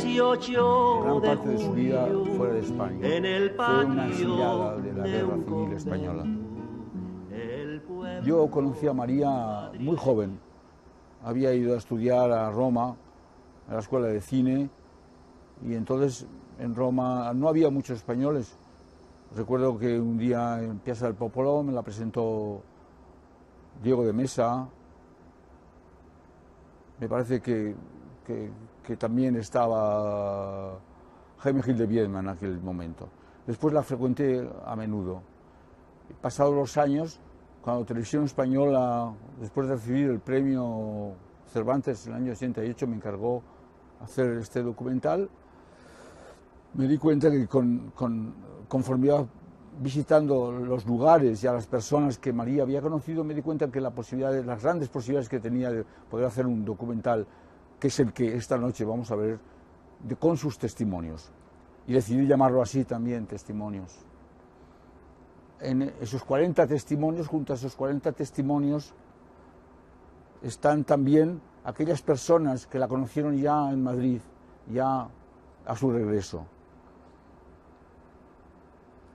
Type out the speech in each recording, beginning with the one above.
18 Gran parte de su vida fuera de España. Fue una exiliada de la Guerra Civil Española. Yo conocí a María muy joven. Había ido a estudiar a Roma, a la Escuela de Cine, y entonces en Roma no había muchos españoles. Recuerdo que un día en Piazza del Popolo me la presentó Diego de Mesa. Me parece que también estaba Jaime Gil de Biedma en aquel momento. Después la frecuenté a menudo. Pasados los años, cuando Televisión Española, después de recibir el premio Cervantes en el año 88, me encargó hacer este documental, me di cuenta que conforme iba visitando los lugares y a las personas que María había conocido, me di cuenta que las grandes posibilidades que tenía de poder hacer un documental, que es el que esta noche vamos a ver, con sus testimonios. Y decidí llamarlo así también, Testimonios. En esos 40 testimonios, junto a esos 40 testimonios, están también aquellas personas que la conocieron ya en Madrid, ya a su regreso.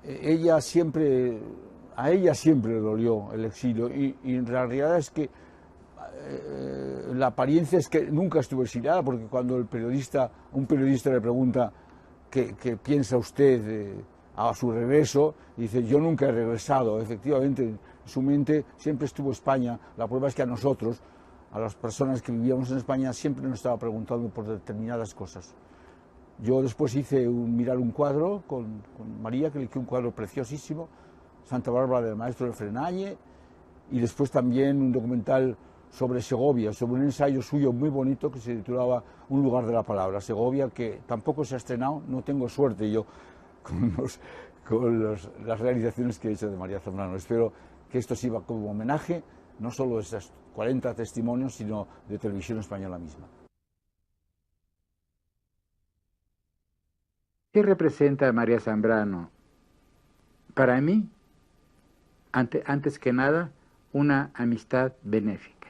A ella siempre le dolió el exilio y en realidad es que la apariencia es que nunca estuvo exiliada, porque cuando un periodista le pregunta ¿qué piensa usted a su regreso? Dice, yo nunca he regresado. Efectivamente, en su mente siempre estuvo España. La prueba es que a nosotros, a las personas que vivíamos en España, siempre nos estaba preguntando por determinadas cosas. Yo después mirar un cuadro con María, que le hice un cuadro preciosísimo, Santa Bárbara del Maestro de Frenalle, y después también un documental sobre Segovia, sobre un ensayo suyo muy bonito que se titulaba Un lugar de la palabra, Segovia, que tampoco se ha estrenado. No tengo suerte yo con las realizaciones que he hecho de María Zambrano. Espero que esto sirva como homenaje, no solo de esos 40 testimonios, sino de Televisión Española misma. ¿Qué representa a María Zambrano? Para mí, antes que nada, una amistad benéfica,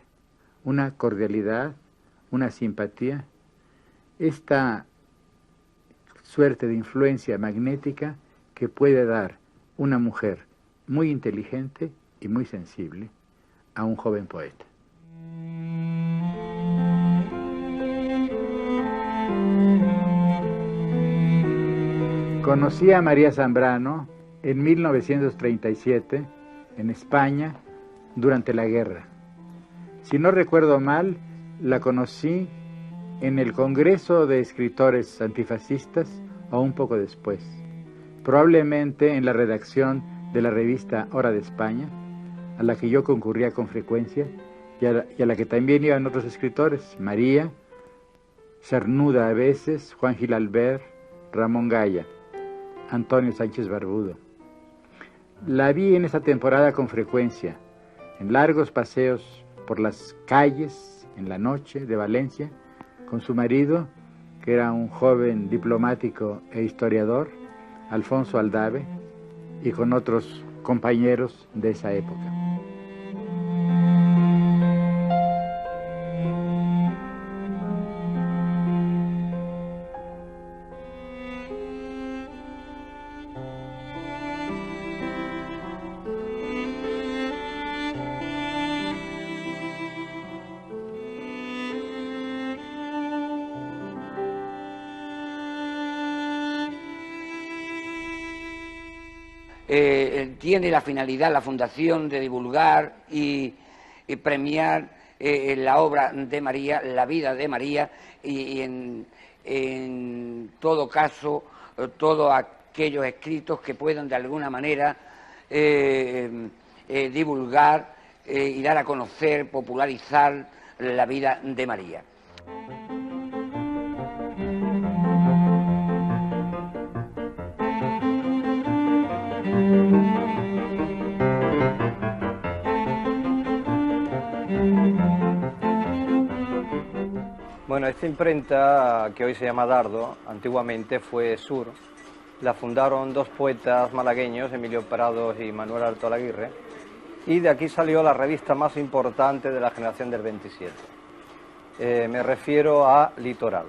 una cordialidad, una simpatía, esta suerte de influencia magnética que puede dar una mujer muy inteligente y muy sensible a un joven poeta. Conocí a María Zambrano en 1937 en España durante la guerra. Si no recuerdo mal, la conocí en el Congreso de Escritores Antifascistas o un poco después, probablemente en la redacción de la revista Hora de España, a la que yo concurría con frecuencia y a la que también iban otros escritores, María, Cernuda a veces, Juan Gil Albert, Ramón Gaya, Antonio Sánchez Barbudo. La vi en esa temporada con frecuencia, en largos paseos por las calles, en la noche de Valencia, con su marido, que era un joven diplomático e historiador, Alfonso Aldave, y con otros compañeros de esa época. Tiene la finalidad, la fundación, de divulgar y premiar la obra de María, la vida de María, y en todo caso, todos aquellos escritos que puedan de alguna manera divulgar y dar a conocer, popularizar la vida de María. Bueno, esta imprenta, que hoy se llama Dardo, antiguamente fue Sur. La fundaron dos poetas malagueños, Emilio Prados y Manuel Alto Alaguirre, y de aquí salió la revista más importante de la generación del 27. Me refiero a Litoral.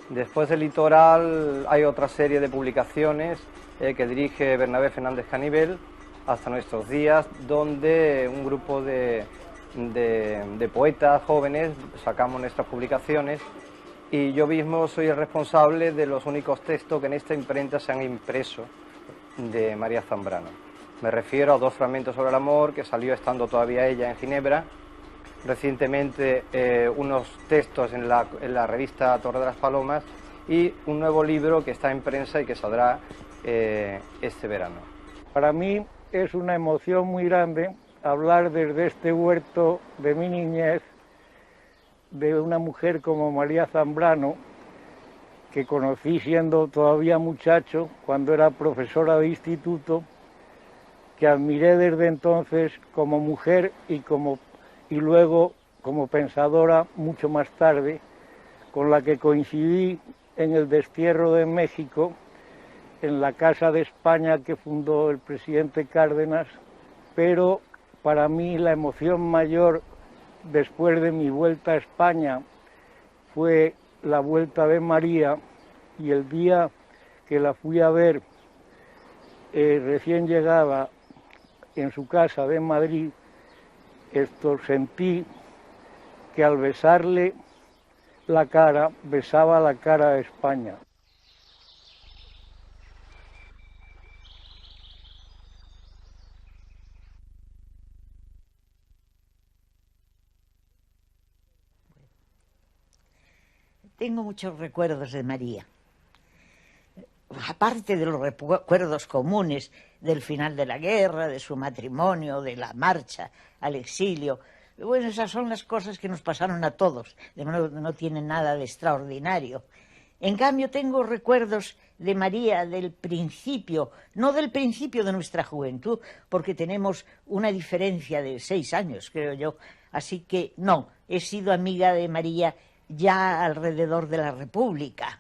Después del Litoral hay otra serie de publicaciones que dirige Bernabé Fernández Canivel hasta nuestros días, donde un grupo de poetas jóvenes sacamos nuestras publicaciones, y yo mismo soy el responsable de los únicos textos que en esta imprenta se han impreso de María Zambrano. Me refiero a 2 fragmentos sobre el amor, que salió estando todavía ella en Ginebra, recientemente unos textos en la revista Torre de las Palomas, y un nuevo libro que está en prensa y que saldrá este verano. Para mí es una emoción muy grande hablar desde este huerto de mi niñez de una mujer como María Zambrano, que conocí siendo todavía muchacho, cuando era profesora de instituto, que admiré desde entonces como mujer y luego como pensadora mucho más tarde, con la que coincidí en el destierro de México, en la Casa de España que fundó el presidente Cárdenas, pero para mí la emoción mayor después de mi vuelta a España fue la vuelta de María, y el día que la fui a ver recién llegada en su casa de Madrid, sentí que al besarle la cara, besaba la cara de España. Tengo muchos recuerdos de María. Aparte de los recuerdos comunes del final de la guerra, de su matrimonio, de la marcha al exilio, bueno, esas son las cosas que nos pasaron a todos, no tienen nada de extraordinario. En cambio, tengo recuerdos de María del principio, no del principio de nuestra juventud, porque tenemos una diferencia de 6 años, creo yo, así que no, he sido amiga de María ya alrededor de la República,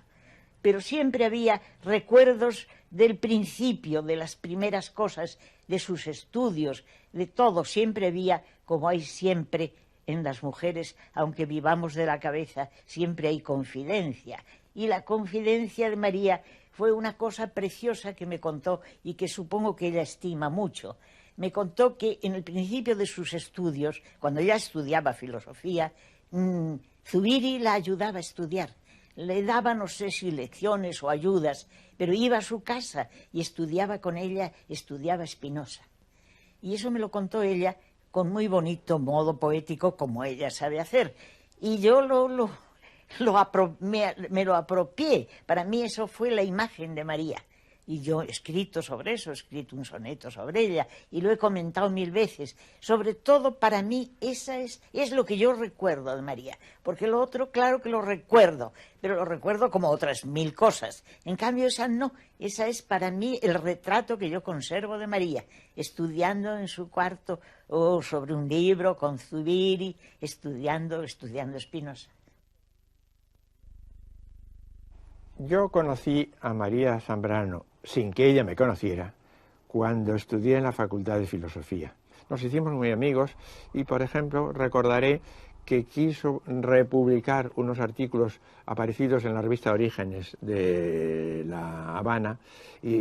pero siempre había recuerdos del principio, de las primeras cosas, de sus estudios, de todo. Siempre había, como hay siempre en las mujeres, aunque vivamos de la cabeza, siempre hay confidencia. Y la confidencia de María fue una cosa preciosa que me contó y que supongo que ella estima mucho. Me contó que en el principio de sus estudios, cuando ella estudiaba filosofía, Zubiri la ayudaba a estudiar. Le daba, no sé si lecciones o ayudas, pero iba a su casa y estudiaba con ella, estudiaba Spinoza. Y eso me lo contó ella con muy bonito modo poético, como ella sabe hacer. Y yo me lo apropié. Para mí eso fue la imagen de María. Y yo he escrito sobre eso, he escrito un soneto sobre ella y lo he comentado 1000 veces. Sobre todo para mí esa es lo que yo recuerdo de María, porque lo otro claro que lo recuerdo, pero lo recuerdo como otras 1000 cosas. En cambio esa no, esa es para mí el retrato que yo conservo de María, estudiando en su cuarto o sobre un libro con Zubiri, estudiando Spinoza. Yo conocí a María Zambrano, sin que ella me conociera, cuando estudié en la Facultad de Filosofía. Nos hicimos muy amigos y, por ejemplo, recordaré que quiso republicar unos artículos aparecidos en la revista Orígenes de La Habana,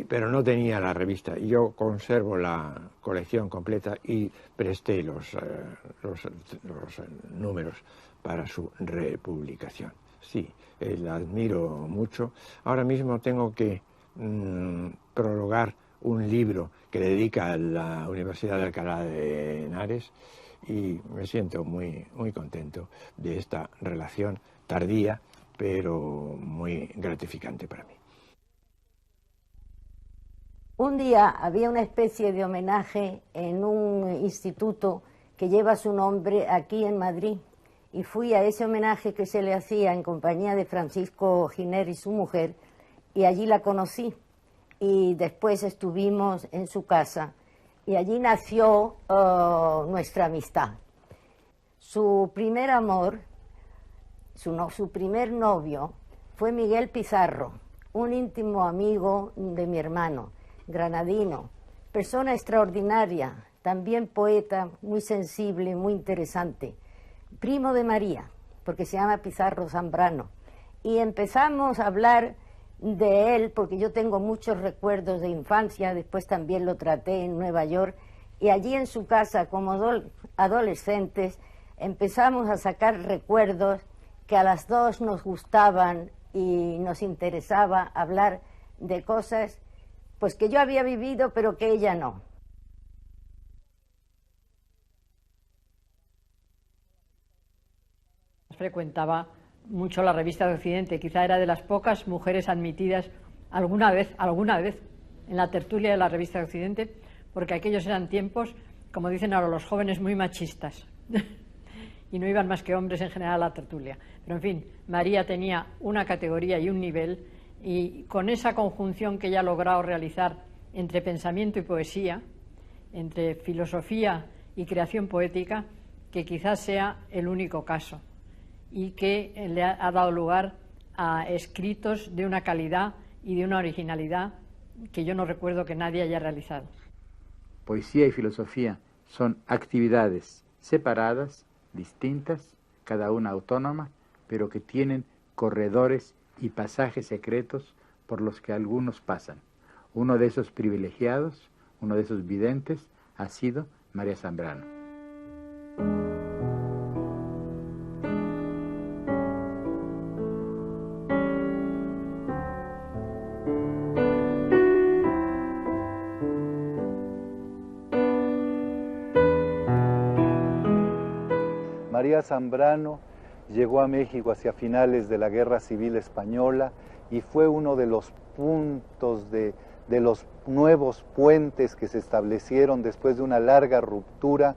pero no tenía la revista. Yo conservo la colección completa y presté los números para su republicación. Sí, la admiro mucho. Ahora mismo tengo que prologar un libro que dedica a la Universidad de Alcalá de Henares y me siento muy, muy contento de esta relación tardía, pero muy gratificante para mí. Un día había una especie de homenaje en un instituto que lleva su nombre aquí en Madrid. Y fui a ese homenaje que se le hacía en compañía de Francisco Giner y su mujer, y allí la conocí. Y después estuvimos en su casa, y allí nació nuestra amistad. Su primer amor, su primer novio, fue Miguel Pizarro, un íntimo amigo de mi hermano, granadino, persona extraordinaria, también poeta, muy sensible, muy interesante. Primo de María, porque se llama Pizarro Zambrano, y empezamos a hablar de él, porque yo tengo muchos recuerdos de infancia, después también lo traté en Nueva York, y allí en su casa, como adolescentes, empezamos a sacar recuerdos que a las dos nos gustaban y nos interesaba hablar de cosas pues que yo había vivido, pero que ella no. Frecuentaba mucho la revista de Occidente, quizá era de las pocas mujeres admitidas alguna vez en la tertulia de la revista de Occidente, porque aquellos eran tiempos, como dicen ahora los jóvenes, muy machistas y no iban más que hombres en general a la tertulia. Pero en fin, María tenía una categoría y un nivel, y con esa conjunción que ella ha logrado realizar entre pensamiento y poesía, entre filosofía y creación poética, que quizás sea el único caso, y que le ha dado lugar a escritos de una calidad y de una originalidad que yo no recuerdo que nadie haya realizado. Poesía y filosofía son actividades separadas, distintas, cada una autónoma, pero que tienen corredores y pasajes secretos por los que algunos pasan. Uno de esos privilegiados, uno de esos videntes, ha sido María Zambrano. María Zambrano llegó a México hacia finales de la Guerra Civil Española y fue uno de los puntos de los nuevos puentes que se establecieron después de una larga ruptura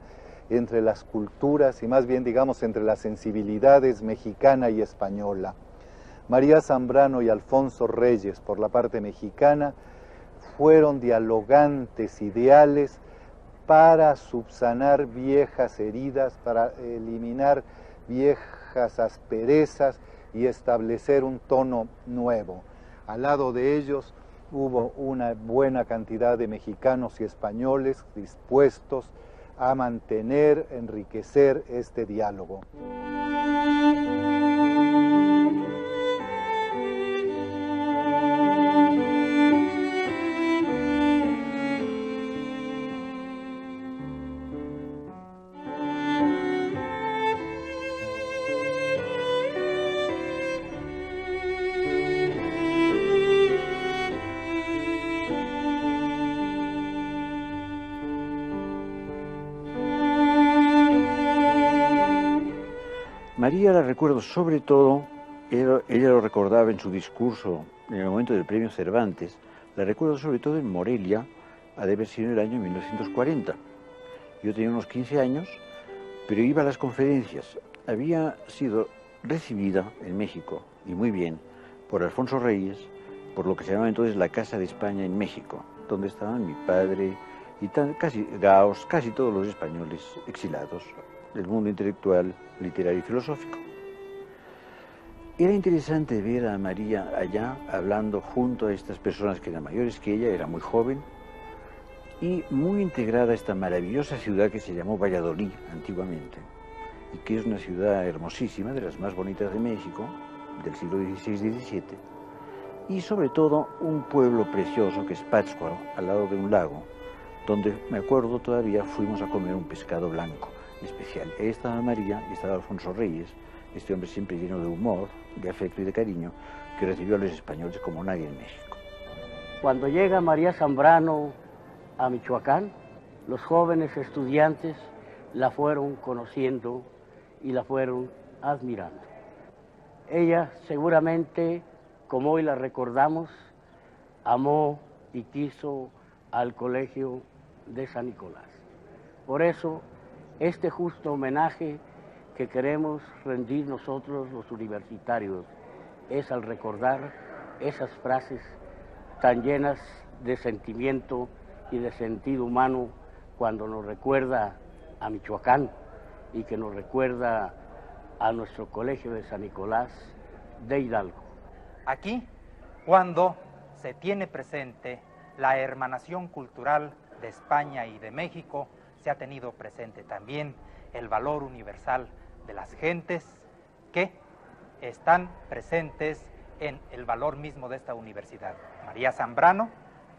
entre las culturas y más bien, digamos, entre las sensibilidades mexicana y española. María Zambrano y Alfonso Reyes, por la parte mexicana, fueron dialogantes ideales para subsanar viejas heridas, para eliminar viejas asperezas y establecer un tono nuevo. Al lado de ellos hubo una buena cantidad de mexicanos y españoles dispuestos a mantener, enriquecer este diálogo. María la recuerdo sobre todo, ella lo recordaba en su discurso en el momento del premio Cervantes, la recuerdo sobre todo en Morelia, ha de haber sido en el año 1940. Yo tenía unos 15 años, pero iba a las conferencias. Había sido recibida en México, y muy bien, por Alfonso Reyes, por lo que se llamaba entonces la Casa de España en México, donde estaban mi padre y casi Gaos, casi todos los españoles exilados del mundo intelectual, literario y filosófico. Era interesante ver a María allá hablando junto a estas personas que eran mayores que ella, era muy joven y muy integrada a esta maravillosa ciudad que se llamó Valladolid antiguamente y que es una ciudad hermosísima, de las más bonitas de México, del siglo XVI-XVII, y sobre todo un pueblo precioso que es Pátzcuaro, al lado de un lago, donde me acuerdo todavía fuimos a comer un pescado blanco especial. Ahí estaba María y estaba Alfonso Reyes, este hombre siempre lleno de humor, de afecto y de cariño, que recibió a los españoles como nadie en México. Cuando llega María Zambrano a Michoacán, los jóvenes estudiantes la fueron conociendo y la fueron admirando. Ella seguramente, como hoy la recordamos, amó y quiso al Colegio de San Nicolás. Por eso, este justo homenaje que queremos rendir nosotros los universitarios es al recordar esas frases tan llenas de sentimiento y de sentido humano cuando nos recuerda a Michoacán y que nos recuerda a nuestro Colegio de San Nicolás de Hidalgo. Aquí, cuando se tiene presente la hermanación cultural de España y de México, se ha tenido presente también el valor universal de las gentes que están presentes en el valor mismo de esta universidad. María Zambrano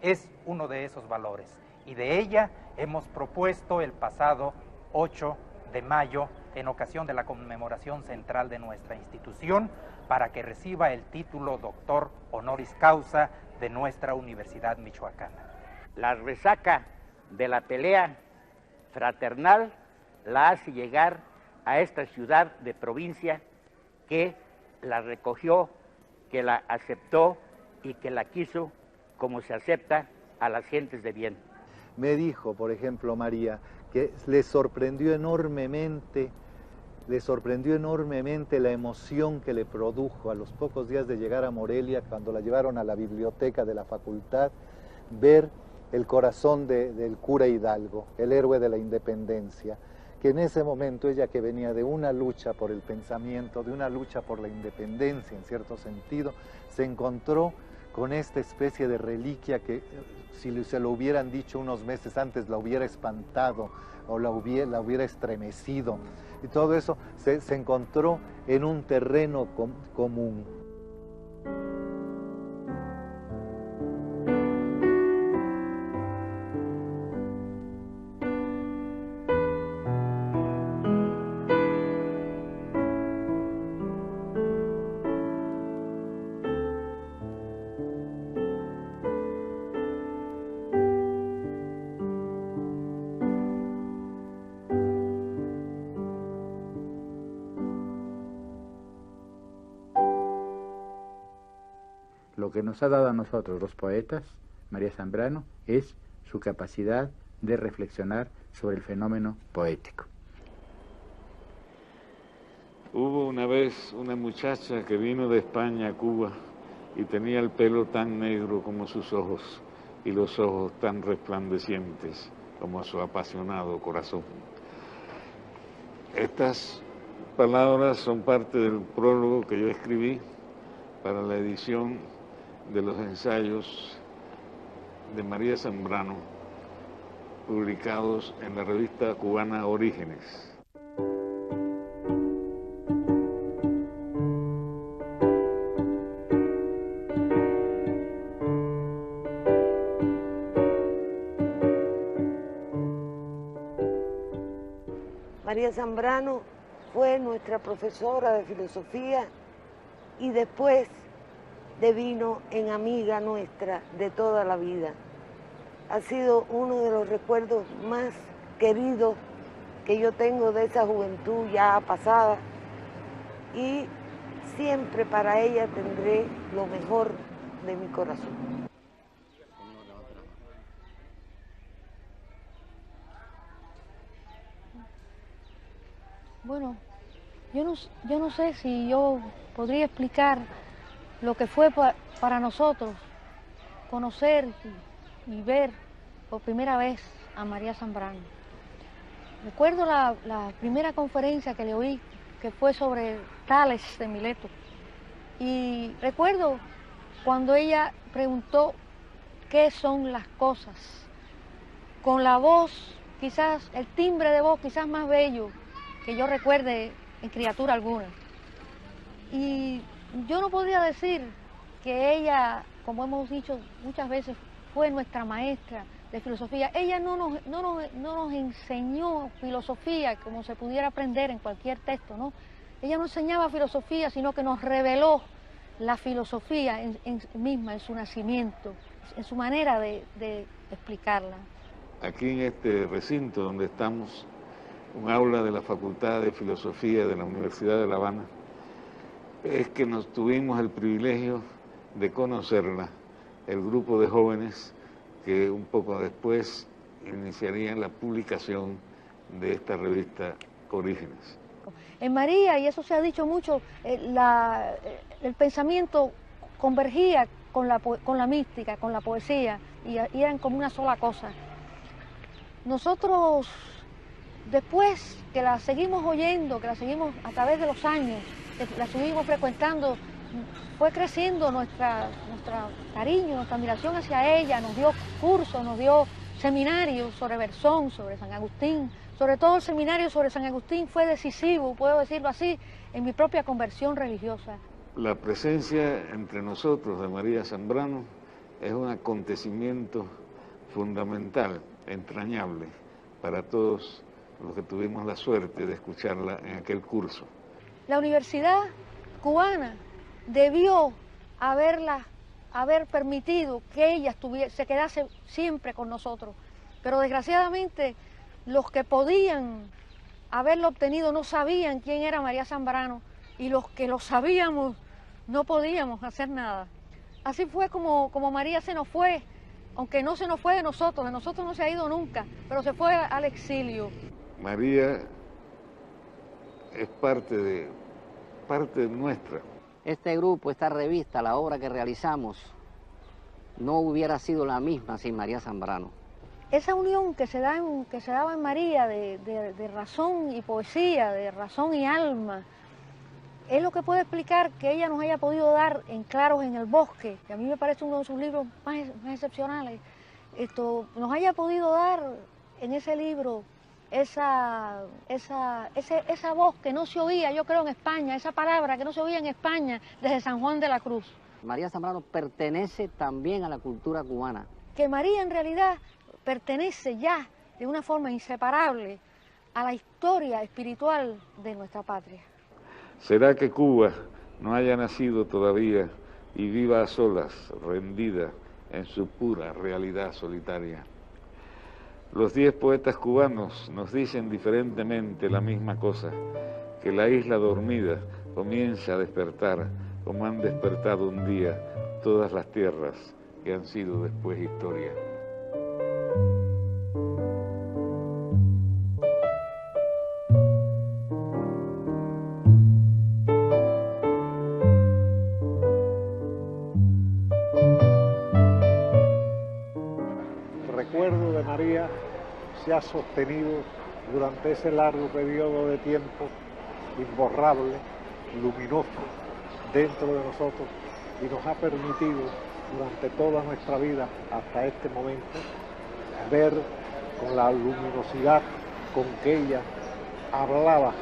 es uno de esos valores y de ella hemos propuesto el pasado 8 de mayo, en ocasión de la conmemoración central de nuestra institución, para que reciba el título doctor honoris causa de nuestra Universidad Michoacana. La resaca de la pelea fraternal la hace llegar a esta ciudad de provincia que la recogió, que la aceptó y que la quiso como se acepta a las gentes de bien. Me dijo, por ejemplo, María, que le sorprendió enormemente la emoción que le produjo a los pocos días de llegar a Morelia, cuando la llevaron a la biblioteca de la facultad, ver el corazón del cura Hidalgo, el héroe de la independencia, que en ese momento ella, que venía de una lucha por el pensamiento, de una lucha por la independencia en cierto sentido, se encontró con esta especie de reliquia que, si se lo hubieran dicho unos meses antes, la hubiera espantado o la hubiera estremecido. Y todo eso se encontró en un terreno común. Lo que nos ha dado a nosotros los poetas, María Zambrano, es su capacidad de reflexionar sobre el fenómeno poético. Hubo una vez una muchacha que vino de España a Cuba y tenía el pelo tan negro como sus ojos y los ojos tan resplandecientes como su apasionado corazón. Estas palabras son parte del prólogo que yo escribí para la edición de los ensayos de María Zambrano, publicados en la revista cubana Orígenes. María Zambrano fue nuestra profesora de filosofía y después devino en amiga nuestra de toda la vida. Ha sido uno de los recuerdos más queridos que yo tengo de esa juventud ya pasada, y siempre para ella tendré lo mejor de mi corazón. Bueno, yo no sé si yo podría explicar lo que fue para nosotros conocer y ver por primera vez a María Zambrano. Recuerdo la primera conferencia que le oí, que fue sobre Tales de Mileto. Y recuerdo cuando ella preguntó qué son las cosas, con la voz, quizás el timbre de voz quizás más bello que yo recuerde en criatura alguna. Y yo no podría decir que ella, como hemos dicho muchas veces, fue nuestra maestra de filosofía. Ella no nos enseñó filosofía como se pudiera aprender en cualquier texto, ¿no? Ella no enseñaba filosofía, sino que nos reveló la filosofía misma, en su nacimiento, en su manera de explicarla. Aquí en este recinto donde estamos, un aula de la Facultad de Filosofía de la Universidad de La Habana, es que nos tuvimos el privilegio de conocerla, el grupo de jóvenes que un poco después iniciarían la publicación de esta revista Orígenes. En María, y eso se ha dicho mucho, el pensamiento convergía con la mística, con la poesía, y eran como una sola cosa. Nosotros, después que la seguimos oyendo, que la seguimos a través de los años, que la seguimos frecuentando, fue creciendo nuestra cariño, nuestra admiración hacia ella, nos dio cursos, seminario sobre Berzón, sobre San Agustín, sobre todo el seminario sobre San Agustín fue decisivo, puedo decirlo así, en mi propia conversión religiosa. La presencia entre nosotros de María Zambrano es un acontecimiento fundamental, entrañable, para todos los que tuvimos la suerte de escucharla en aquel curso. La universidad cubana debió haber permitido que ella se quedase siempre con nosotros, pero desgraciadamente los que podían haberlo obtenido no sabían quién era María Zambrano y los que lo sabíamos no podíamos hacer nada. Así fue como María se nos fue, aunque no se nos fue de nosotros no se ha ido nunca, pero se fue al exilio. María es parte nuestra. Este grupo, esta revista, la obra que realizamos, no hubiera sido la misma sin María Zambrano. Esa unión que se daba en María de razón y poesía, de razón y alma, es lo que puede explicar que ella nos haya podido dar en Claros en el Bosque, que a mí me parece uno de sus libros más excepcionales, nos haya podido dar en ese libro esa voz que no se oía, yo creo, en España, esa palabra que no se oía en España desde San Juan de la Cruz. María Zambrano pertenece también a la cultura cubana. Que María en realidad pertenece ya de una forma inseparable a la historia espiritual de nuestra patria. ¿Será que Cuba no haya nacido todavía y viva a solas, rendida en su pura realidad solitaria? Los 10 poetas cubanos nos dicen diferentemente la misma cosa, que la isla dormida comienza a despertar, como han despertado un día todas las tierras que han sido después historia. Se ha sostenido durante ese largo periodo de tiempo, imborrable, luminoso, dentro de nosotros, y nos ha permitido durante toda nuestra vida hasta este momento ver con la luminosidad con que ella hablaba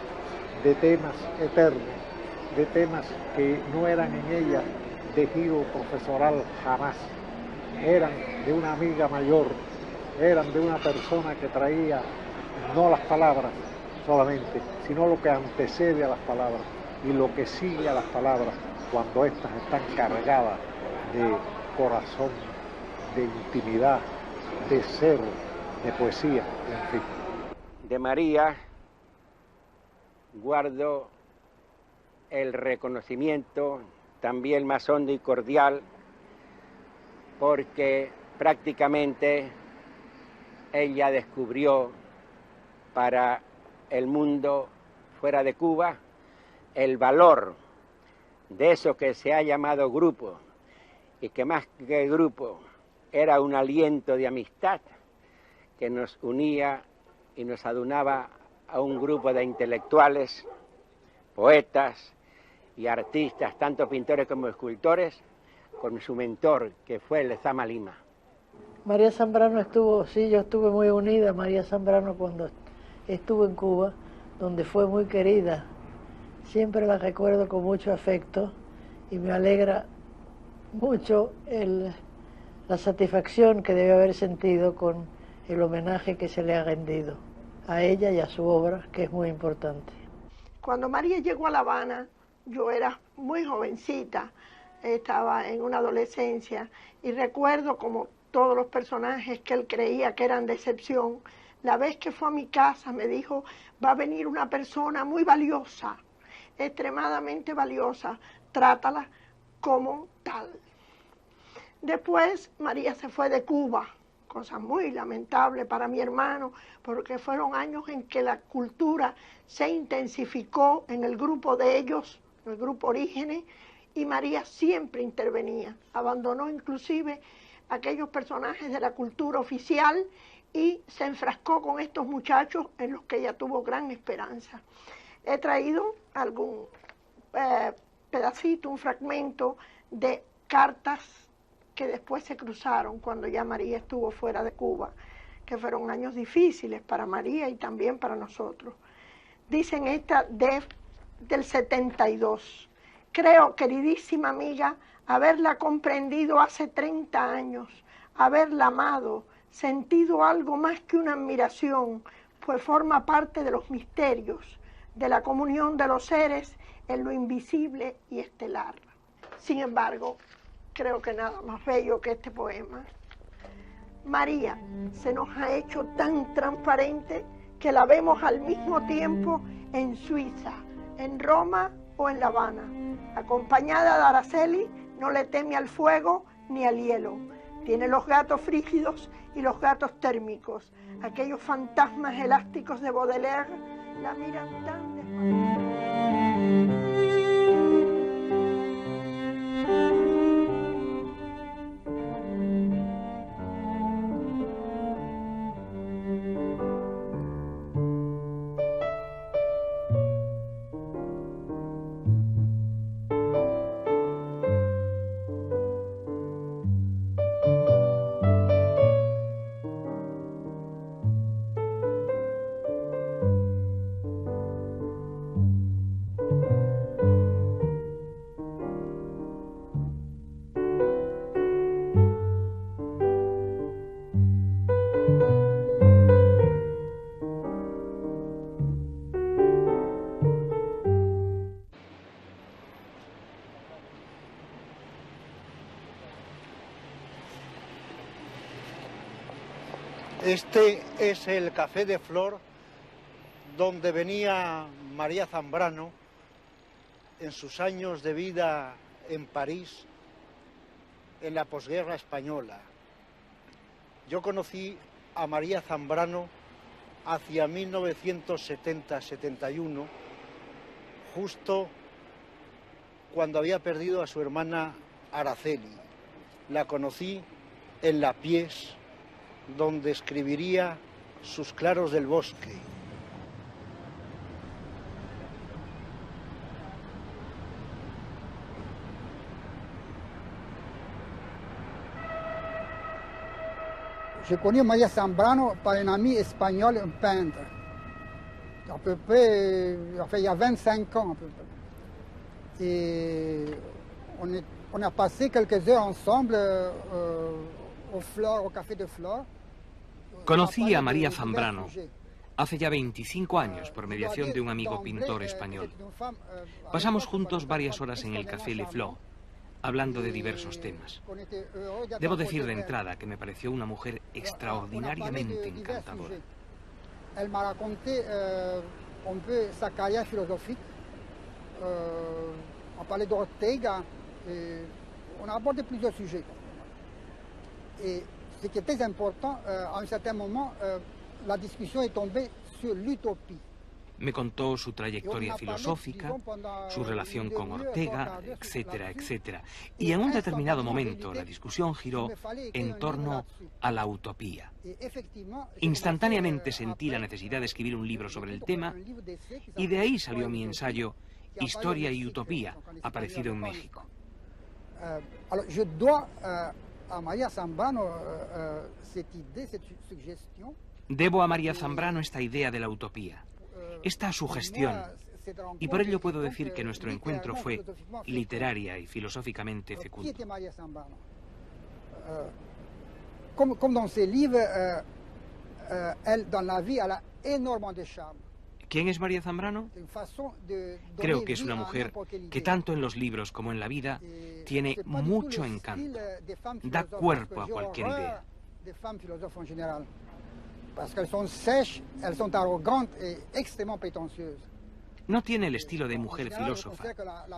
de temas eternos, de temas que no eran en ella de giro profesoral jamás, eran de una amiga mayor, eran de una persona que traía no las palabras solamente, sino lo que antecede a las palabras y lo que sigue a las palabras cuando éstas están cargadas de corazón, de intimidad, de ser, de poesía, en fin. De María guardo el reconocimiento también más hondo y cordial, porque prácticamente ella descubrió para el mundo fuera de Cuba el valor de eso que se ha llamado grupo, y que más que grupo era un aliento de amistad que nos unía y nos adunaba a un grupo de intelectuales, poetas y artistas, tanto pintores como escultores, con su mentor, que fue Lezama Lima. María Zambrano yo estuve muy unida a María Zambrano cuando estuvo en Cuba, donde fue muy querida. Siempre la recuerdo con mucho afecto y me alegra mucho la satisfacción que debe haber sentido con el homenaje que se le ha rendido a ella y a su obra, que es muy importante. Cuando María llegó a La Habana, yo era muy jovencita, estaba en una adolescencia, y recuerdo como todos los personajes que él creía que eran de excepción, la vez que fue a mi casa me dijo, va a venir una persona muy valiosa, extremadamente valiosa, trátala como tal. Después María se fue de Cuba, cosa muy lamentable para mi hermano, porque fueron años en que la cultura se intensificó en el grupo de ellos, el grupo Orígenes, y María siempre intervenía, abandonó inclusive aquellos personajes de la cultura oficial y se enfrascó con estos muchachos en los que ella tuvo gran esperanza. He traído algún pedacito, un fragmento de cartas que después se cruzaron cuando ya María estuvo fuera de Cuba, que fueron años difíciles para María y también para nosotros. Dicen esta del 72. Creo, queridísima amiga, haberla comprendido hace 30 años, haberla amado, sentido algo más que una admiración, pues forma parte de los misterios, de la comunión de los seres en lo invisible y estelar. Sin embargo, creo que nada más bello que este poema. María se nos ha hecho tan transparente que la vemos al mismo tiempo en Suiza, en Roma o en La Habana. Acompañada de Araceli, no le teme al fuego ni al hielo. Tiene los gatos frígidos y los gatos térmicos. Aquellos fantasmas elásticos de Baudelaire la miran tan despacio. Este es el Café de Flor donde venía María Zambrano en sus años de vida en París, en la posguerra española. Yo conocí a María Zambrano hacia 1970-71, justo cuando había perdido a su hermana Araceli. La conocí en La Pies, donde escribiría Sus claros del bosque. J'ai connu María Zambrano par un ami espagnol, un peintre, à peu près, enfin, il y a 25 ans à peu près. Et on a passé quelques heures ensemble au Café de Flor. Conocí a María Zambrano hace ya 25 años por mediación de un amigo pintor español. Pasamos juntos varias horas en el Café Le Flor, hablando de diversos temas. Debo decir de entrada que me pareció una mujer extraordinariamente encantadora. Elle m'a raconté un peu sa carrière philosophique. On parlait d'Ortega. On a abordé plusieurs sujets. Et ce qui est très important, à un certain moment, la discussion est tombée sur l'utopie. Me contó su trayectoria filosófica, su relación con Ortega, etcétera, etcétera. Y en un determinado momento la discusión giró en torno a la utopía. Instantáneamente sentí la necesidad de escribir un libro sobre el tema y de ahí salió mi ensayo Historia y Utopía, aparecido en México. Je dois a María Zambrano cette idée, cette suggestion. Debo a María Zambrano esta idea de la utopía, esta sugestión, y por ello puedo decir que nuestro encuentro fue literaria y filosóficamente fecundo. Comme dans ses livres, elle, dans la vie, elle a énormément de charme. ¿Quién es María Zambrano? Creo que es una mujer que tanto en los libros como en la vida tiene mucho encanto, da cuerpo a cualquier idea. No tiene el estilo de mujer filósofa,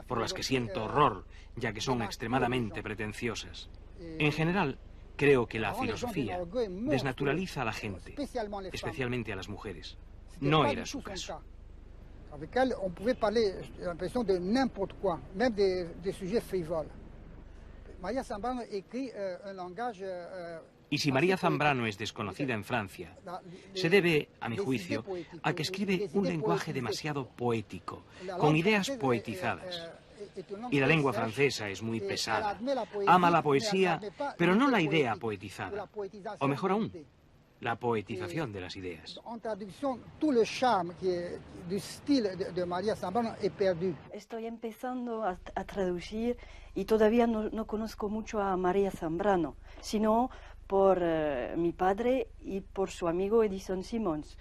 por las que siento horror, ya que son extremadamente pretenciosas. En general, creo que la filosofía desnaturaliza a la gente, especialmente a las mujeres. No era su caso. Avec elle, on pouvait parler, j'ai l'impression, de n'importe quoi, même des sujets frivoles. María Zambrano écrit un langage. Y si María Zambrano es desconocida en Francia, se debe, a mi juicio, a que escribe un lenguaje demasiado poético, con ideas poetizadas. Y la lengua francesa es muy pesada. Ama la poesía, pero no la idea poetizada. O mejor aún, la poetización de las ideas. En traducción, todo el charme del estilo de María Zambrano es perdido. Estoy empezando a traducir y todavía no conozco mucho a María Zambrano, sino por mi padre y por su amigo Edison Simons.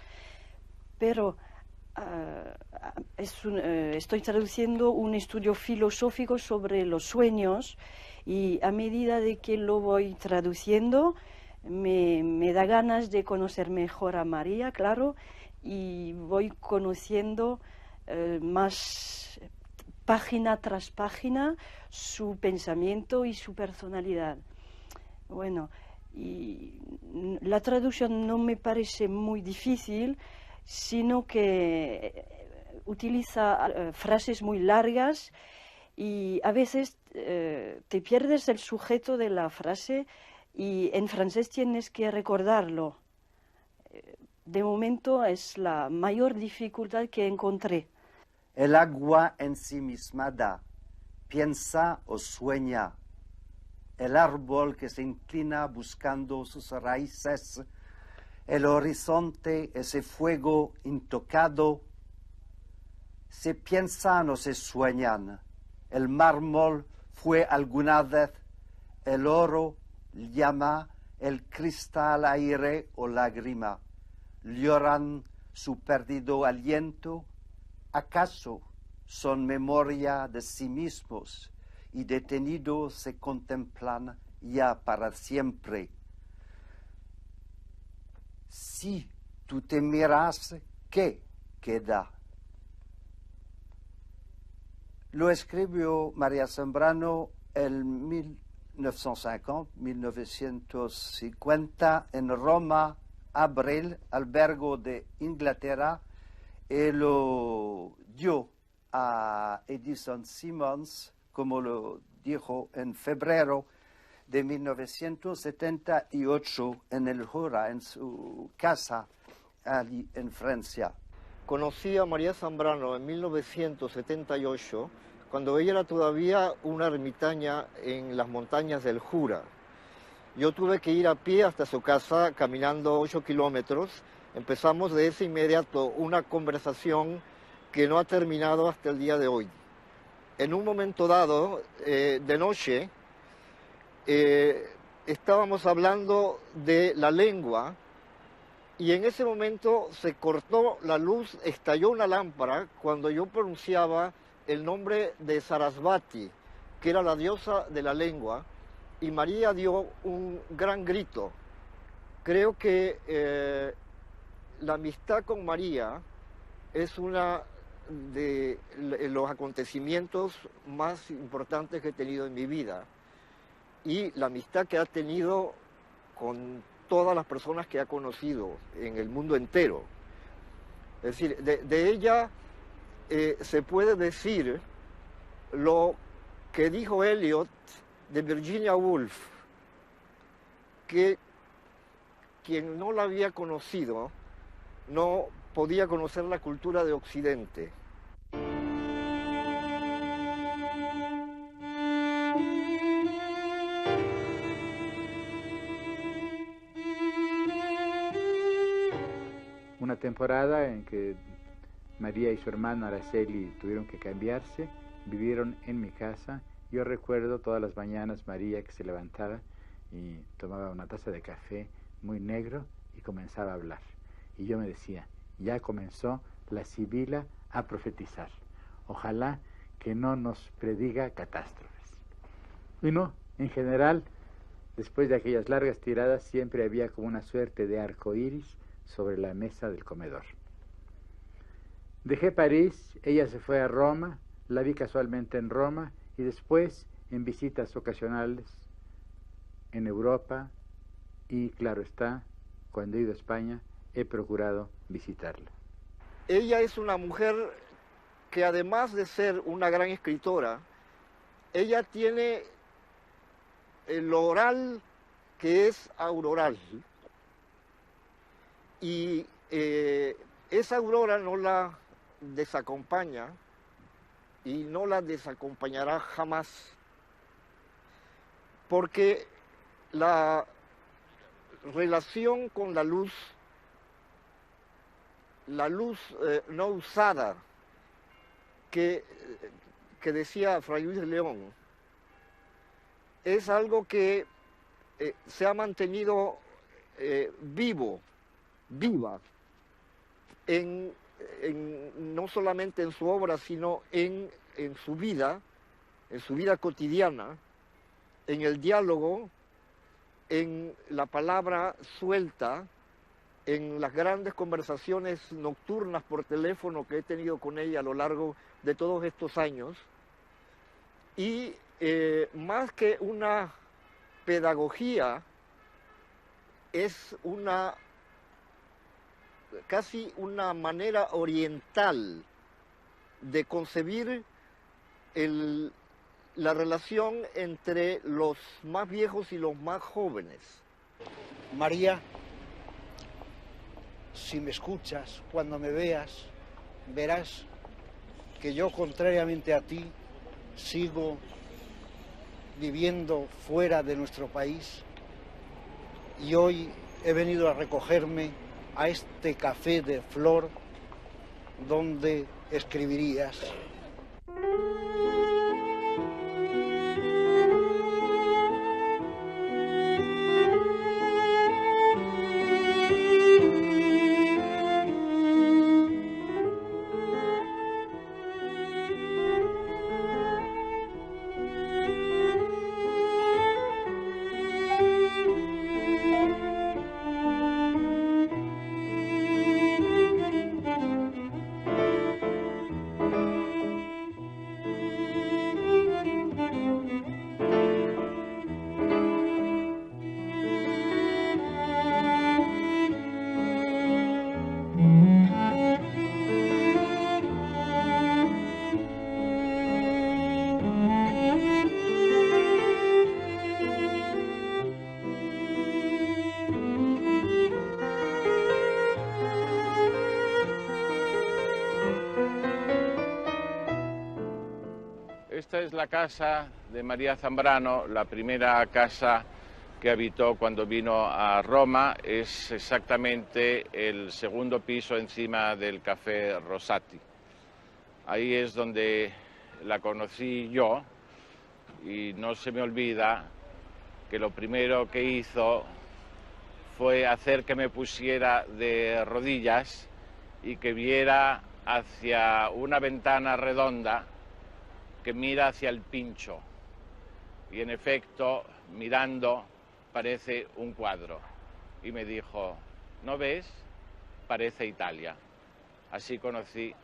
Pero estoy traduciendo un estudio filosófico sobre los sueños y a medida de que lo voy traduciendo me da ganas de conocer mejor a María, claro, y voy conociendo más página tras página su pensamiento y su personalidad. Bueno, y la traducción no me parece muy difícil, sino que utiliza frases muy largas y a veces te pierdes el sujeto de la frase y en francés tienes que recordarlo. De momento es la mayor dificultad que encontré. El agua ensimismada piensa o sueña. El árbol que se inclina buscando sus raíces, el horizonte, ese fuego intocado, se piensan o se sueñan. El mármol fue alguna vez, el oro llama, el cristal aire o lágrima. Lloran su perdido aliento. ¿Acaso son memoria de sí mismos y detenidos se contemplan ya para siempre? Si tú te miras, ¿qué queda? Lo escribió María Zambrano en 1950 en Roma, abril, albergo de Inglaterra, y lo dio a Edison Simons, como lo dijo en febrero de 1978 en el Jura, en su casa allí en Francia. Conocí a María Zambrano en 1978, cuando ella era todavía una ermitaña en las montañas del Jura. Yo tuve que ir a pie hasta su casa, caminando 8 kilómetros. Empezamos de ese inmediato una conversación que no ha terminado hasta el día de hoy. En un momento dado, de noche, estábamos hablando de la lengua y en ese momento se cortó la luz, estalló una lámpara cuando yo pronunciaba el nombre de Sarasvati, que era la diosa de la lengua, y María dio un gran grito. Creo que la amistad con María es uno de los acontecimientos más importantes que he tenido en mi vida, y la amistad que ha tenido con todas las personas que ha conocido en el mundo entero. Es decir, de ella se puede decir lo que dijo Eliot de Virginia Woolf, que quien no la había conocido no podía conocer la cultura de Occidente. Una temporada en que María y su hermana Araceli tuvieron que cambiarse, vivieron en mi casa. Yo recuerdo todas las mañanas María que se levantaba y tomaba una taza de café muy negro y comenzaba a hablar. Y yo me decía, ya comenzó la sibila a profetizar. Ojalá que no nos prediga catástrofes. Y no, en general, después de aquellas largas tiradas siempre había como una suerte de arco iris sobre la mesa del comedor. Dejé París, ella se fue a Roma, la vi casualmente en Roma y después en visitas ocasionales en Europa y, claro está, cuando he ido a España he procurado visitarla. Ella es una mujer que además de ser una gran escritora, ella tiene el oral que es auroral. Y esa aurora no la desacompaña y no la desacompañará jamás, porque relación con la luz no usada que decía Fray Luis de León, es algo que se ha mantenido viva, no solamente en su obra, sino en su vida cotidiana, en el diálogo, en la palabra suelta, en las grandes conversaciones nocturnas por teléfono que he tenido con ella a lo largo de todos estos años. Y más que una pedagogía, es casi una manera oriental de concebir la relación entre los más viejos y los más jóvenes. María, si me escuchas, cuando me veas, verás que yo, contrariamente a ti, sigo viviendo fuera de nuestro país y hoy he venido a recogerme a este café de Flor donde escribirías. Esta es la casa de María Zambrano, la primera casa que habitó cuando vino a Roma. Es exactamente el segundo piso encima del Café Rosati. Ahí es donde la conocí yo y no se me olvida que lo primero que hizo fue hacer que me pusiera de rodillas y que viera hacia una ventana redonda que mira hacia el Pincho, y en efecto, mirando, parece un cuadro. Y me dijo, ¿no ves? Parece Italia. Así conocí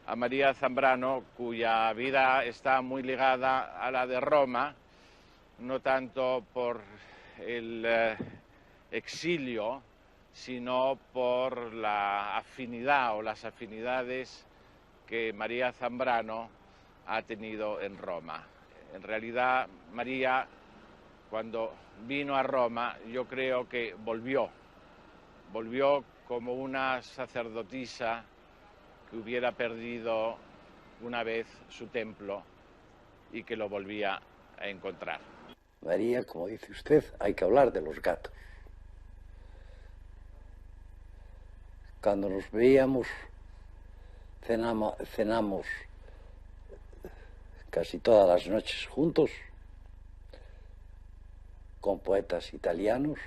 a María Zambrano, cuya vida está muy ligada a la de Roma, no tanto por el exilio, sino por la afinidad o las afinidades que María Zambrano ha tenido en Roma. En realidad, María, cuando vino a Roma, yo creo que volvió como una sacerdotisa que hubiera perdido una vez su templo y que lo volvía a encontrar. María, como dice usted, hay que hablar de los gatos. Cuando nos veíamos, cenamos casi todas las noches juntos, con poetas italianos,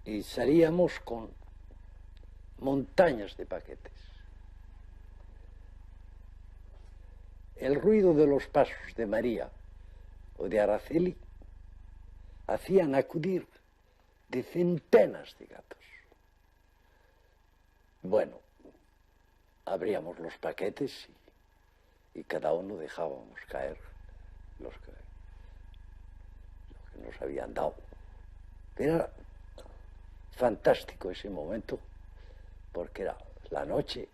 y salíamos con montañas de paquetes. El ruido de los pasos de María o de Araceli hacían acudir de centenas de gatos. Bueno, abríamos los paquetes y cada uno dejábamos caer lo que nos habían dado. Era fantástico ese momento, porque era la noche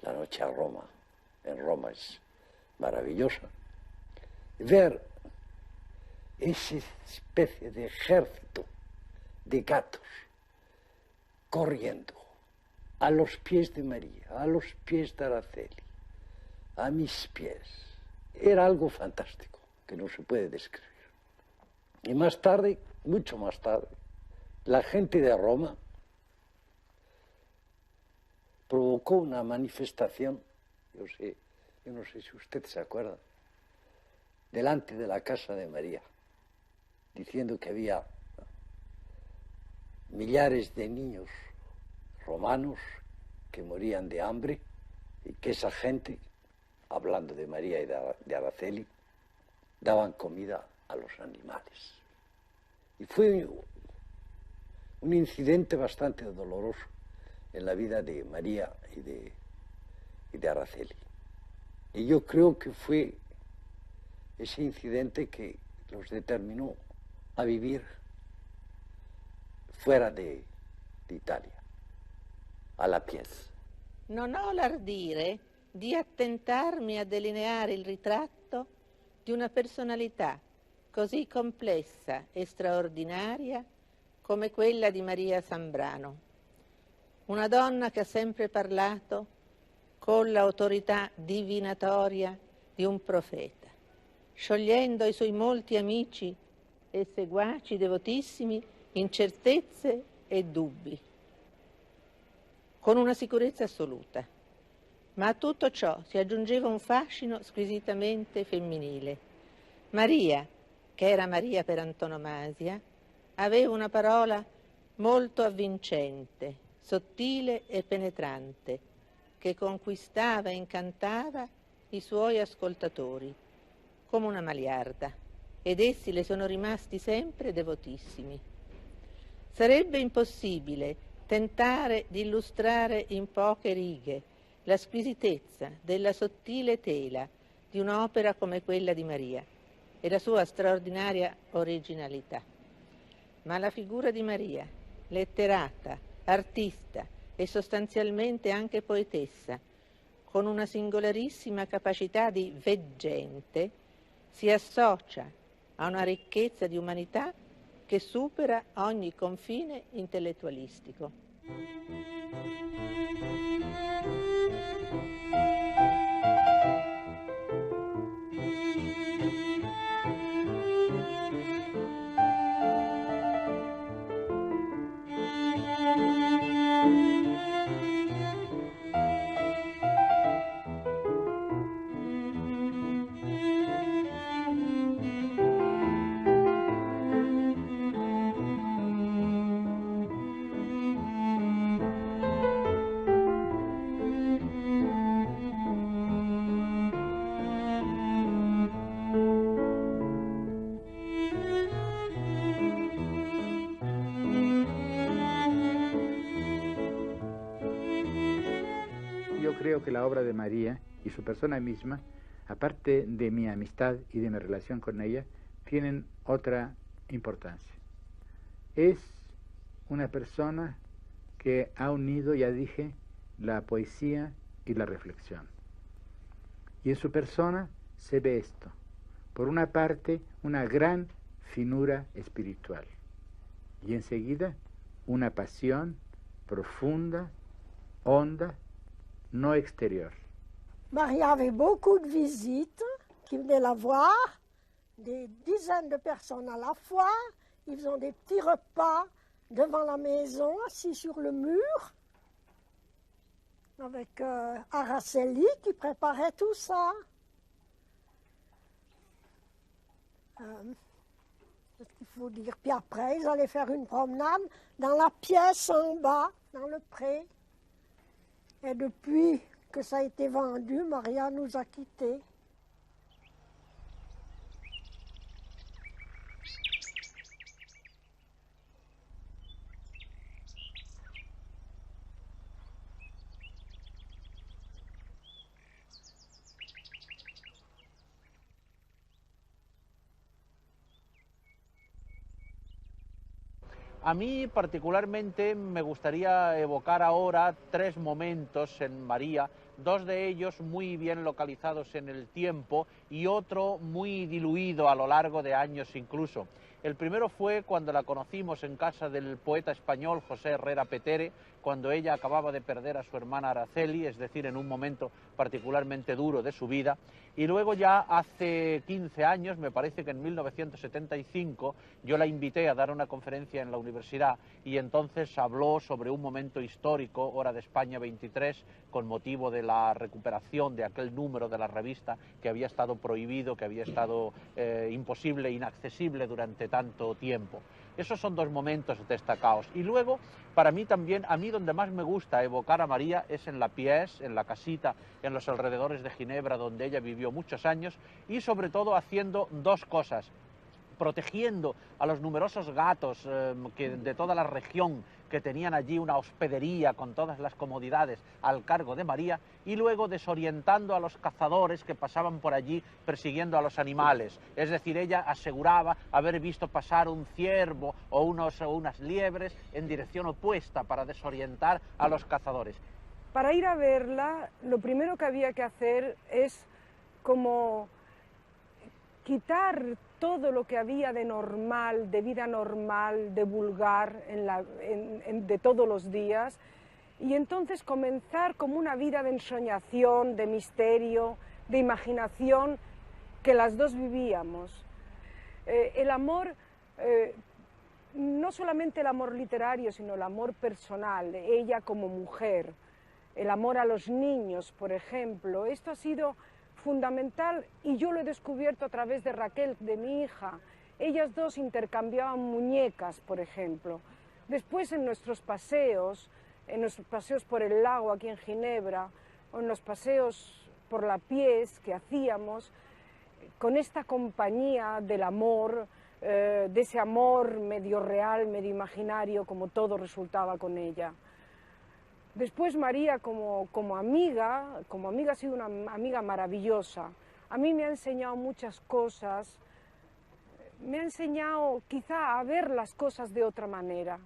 a Roma. En Roma es maravillosa. Ver esa especie de ejército de gatos corriendo a los pies de María, a los pies de Araceli, a mis pies. Era algo fantástico que no se puede describir. Y más tarde, mucho más tarde, la gente de Roma provocó una manifestación, yo no sé si usted se acuerda, delante de la casa de María, diciendo que había millares de niños romanos que morían de hambre y que esa gente, hablando de María y de Araceli, daban comida a los animales. Y fue un incidente bastante doloroso en la vida de María y de Araceli. Y yo creo que fue ese incidente que los determinó a vivir fuera de Italia, alla pièce. Non ho l'ardire di attentarmi a delineare il ritratto di una personalità così complessa e straordinaria come quella di Maria Zambrano, una donna che ha sempre parlato con l'autorità divinatoria di un profeta, sciogliendo i suoi molti amici e seguaci devotissimi incertezze e dubbi, con una sicurezza assoluta. Ma a tutto ciò si aggiungeva un fascino squisitamente femminile. Maria, che era Maria per antonomasia, aveva una parola molto avvincente, sottile e penetrante, che conquistava e incantava i suoi ascoltatori, come una maliarda, ed essi le sono rimasti sempre devotissimi. Sarebbe impossibile tentare di illustrare in poche righe la squisitezza della sottile tela di un'opera come quella di Maria e la sua straordinaria originalità. Ma la figura di Maria, letterata, artista e sostanzialmente anche poetessa, con una singolarissima capacità di veggente, si associa a una ricchezza di umanità che supera ogni confine intellettualistico. Creo que la obra de María y su persona misma, aparte de mi amistad y de mi relación con ella, tienen otra importancia. Es una persona que ha unido, ya dije, la poesía y la reflexión. Y en su persona se ve esto. Por una parte, una gran finura espiritual. Y enseguida, una pasión profunda, honda, non extérieure. Maria avait beaucoup de visites qui venaient la voir, des dizaines de personnes à la fois. Ils faisaient des petits repas devant la maison, assis sur le mur, avec Araceli qui préparait tout ça. C'est ce qu'il faut dire. Puis après, ils allaient faire une promenade dans la pièce en bas, dans le pré. Et depuis que ça a été vendu, Maria nous a quittés. A mí particularmente me gustaría evocar ahora 3 momentos en María, 2 de ellos muy bien localizados en el tiempo y otro muy diluido a lo largo de años incluso. El primero fue cuando la conocimos en casa del poeta español José Herrera Petere, cuando ella acababa de perder a su hermana Araceli, es decir, en un momento particularmente duro de su vida. Y luego ya hace 15 años, me parece que en 1975, yo la invité a dar una conferencia en la universidad y entonces habló sobre un momento histórico, Hora de España 23, con motivo de la recuperación de aquel número de la revista que había estado prohibido, que había estado imposible, inaccesible durante tanto tiempo. Esos son dos momentos destacados. Y luego, para mí también, a mí donde más me gusta evocar a María es en la Pièce, en la casita, en los alrededores de Ginebra, donde ella vivió muchos años, y sobre todo haciendo dos cosas: protegiendo a los numerosos gatos de toda la región que tenían allí una hospedería con todas las comodidades al cargo de María, y luego desorientando a los cazadores que pasaban por allí persiguiendo a los animales. Es decir, ella aseguraba haber visto pasar un ciervo o unas liebres en dirección opuesta para desorientar a los cazadores. Para ir a verla, lo primero que había que hacer es como quitar todo lo que había de normal, de vida normal, de vulgar, de todos los días, y entonces comenzar como una vida de ensoñación, de misterio, de imaginación, que las dos vivíamos. El amor, no solamente el amor literario, sino el amor personal, ella como mujer, el amor a los niños, por ejemplo, esto ha sido fundamental, y yo lo he descubierto a través de Raquel, de mi hija. Ellas dos intercambiaban muñecas, por ejemplo. Después en nuestros paseos por el lago aquí en Ginebra, o en los paseos por la Pièce que hacíamos, con esta compañía del amor, de ese amor medio real, medio imaginario, como todo resultaba con ella. Después María como amiga ha sido una amiga maravillosa. A mí me ha enseñado muchas cosas, me ha enseñado quizá a ver las cosas de otra manera.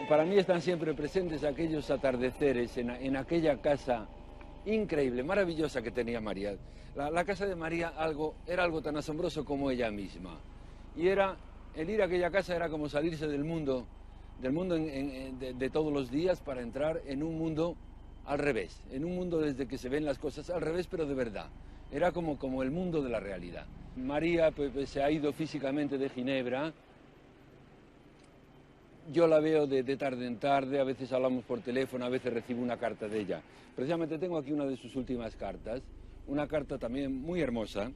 Para mí están siempre presentes aquellos atardeceres en aquella casa increíble, maravillosa que tenía María. La casa de María era algo tan asombroso como ella misma. Y el ir a aquella casa era como salirse del mundo de todos los días para entrar en un mundo al revés, en un mundo desde que se ven las cosas al revés, pero de verdad. Era como el mundo de la realidad. María pues, se ha ido físicamente de Ginebra. Yo la veo de tarde en tarde, a veces hablamos por teléfono, a veces recibo una carta de ella. Precisamente tengo aquí una de sus últimas cartas, una carta también muy hermosa,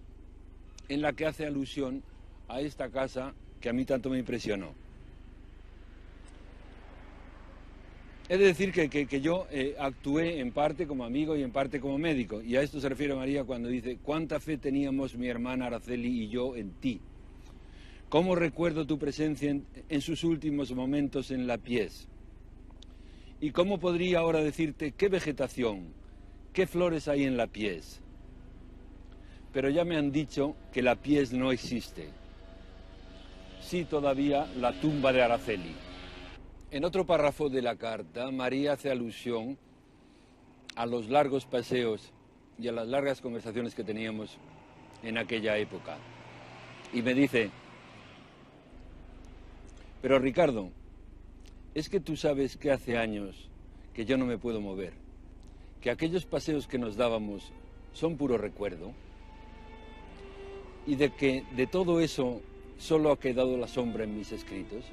en la que hace alusión a esta casa que a mí tanto me impresionó. He de decir que yo actué en parte como amigo y en parte como médico, y a esto se refiere María cuando dice: «Cuánta fe teníamos mi hermana Araceli y yo en ti. ¿Cómo recuerdo tu presencia en sus últimos momentos en la Pièce? ¿Y cómo podría ahora decirte qué vegetación, qué flores hay en la Pièce? Pero ya me han dicho que la Pièce no existe. Sí, todavía la tumba de Araceli». En otro párrafo de la carta, María hace alusión a los largos paseos y a las largas conversaciones que teníamos en aquella época. Y me dice: «Pero Ricardo, es que tú sabes que hace años que yo no me puedo mover, que aquellos paseos que nos dábamos son puro recuerdo». y de que de todo eso solo ha quedado la sombra en mis escritos.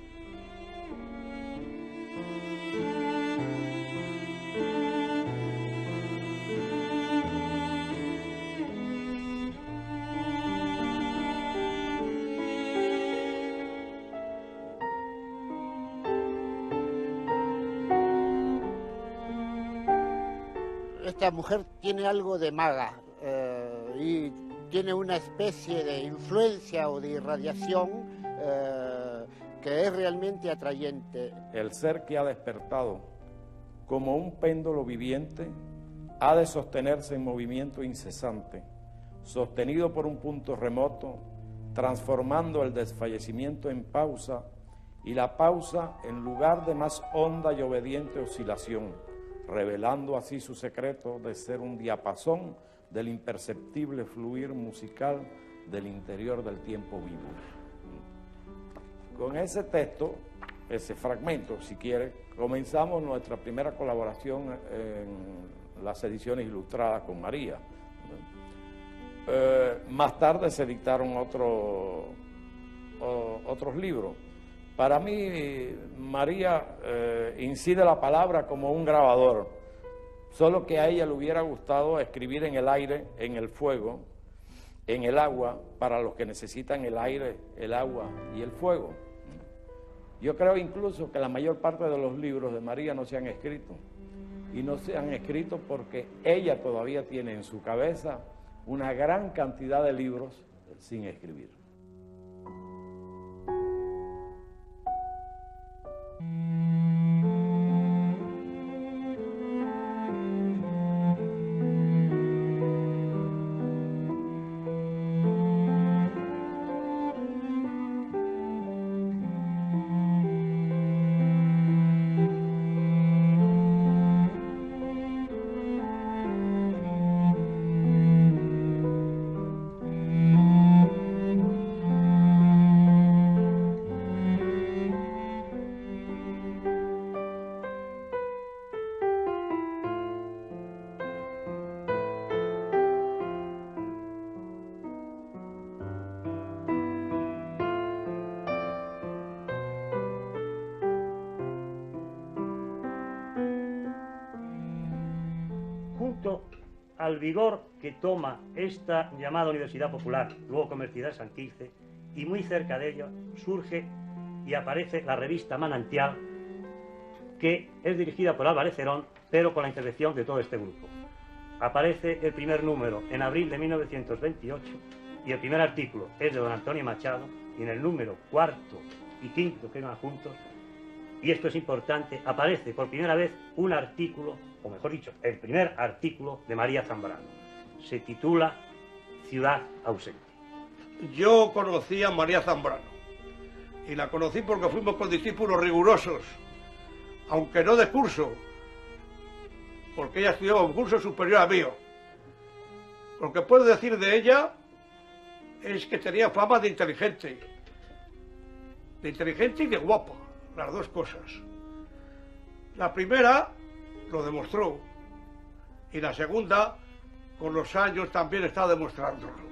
Esta mujer tiene algo de maga y tiene una especie de influencia o de irradiación que es realmente atrayente. El ser que ha despertado como un péndulo viviente ha de sostenerse en movimiento incesante, sostenido por un punto remoto, transformando el desfallecimiento en pausa y la pausa en lugar de más honda y obediente oscilación, revelando así su secreto de ser un diapasón del imperceptible fluir musical del interior del tiempo vivo. Con ese texto, ese fragmento, si quiere, comenzamos nuestra primera colaboración en las ediciones ilustradas con María. Más tarde se dictaron otros libros. Para mí, María incide la palabra como un grabador, solo que a ella le hubiera gustado escribir en el aire, en el fuego, en el agua, para los que necesitan el aire, el agua y el fuego. Yo creo incluso que la mayor parte de los libros de María no se han escrito, y no se han escrito porque ella todavía tiene en su cabeza una gran cantidad de libros sin escribir. Al vigor que toma esta llamada Universidad Popular, luego Comercialidad San Quirce, y muy cerca de ello surge y aparece la revista Manantial, que es dirigida por Álvarez Cerón, pero con la intervención de todo este grupo. Aparece el primer número en abril de 1928 y el primer artículo es de don Antonio Machado, y en el número cuarto y quinto, que eran juntos, y esto es importante, aparece por primera vez un artículo, o mejor dicho, el primer artículo de María Zambrano. Se titula Ciudad ausente. Yo conocí a María Zambrano, y la conocí porque fuimos condiscípulos rigurosos, aunque no de curso, porque ella estudiaba un curso superior a mío. Lo que puedo decir de ella es que tenía fama de inteligente y de guapa, las dos cosas. La primera lo demostró, y la segunda, con los años, también está demostrándolo.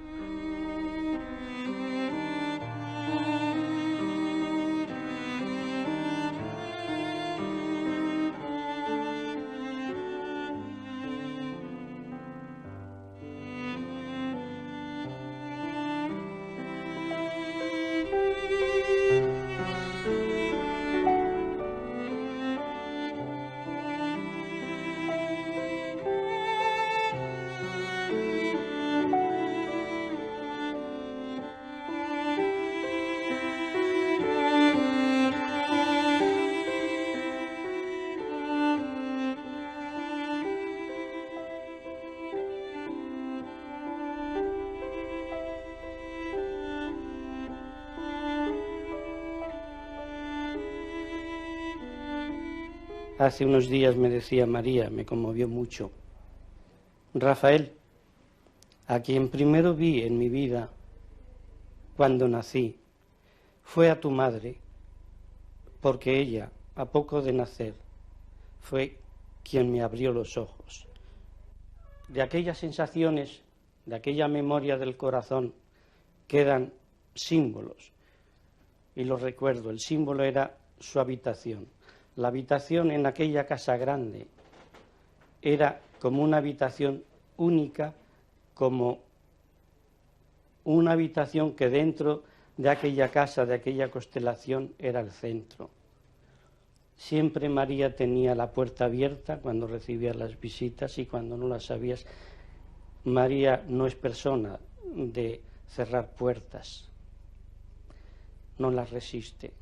Hace unos días me decía María, me conmovió mucho: Rafael, a quien primero vi en mi vida cuando nací fue a tu madre, porque ella, a poco de nacer, fue quien me abrió los ojos. De aquellas sensaciones, de aquella memoria del corazón quedan símbolos. Y lo recuerdo, el símbolo era su habitación. La habitación en aquella casa grande era como una habitación única, como una habitación que dentro de aquella casa, de aquella constelación, era el centro. Siempre María tenía la puerta abierta cuando recibía las visitas, y cuando no las sabías, María no es persona de cerrar puertas, no las resiste.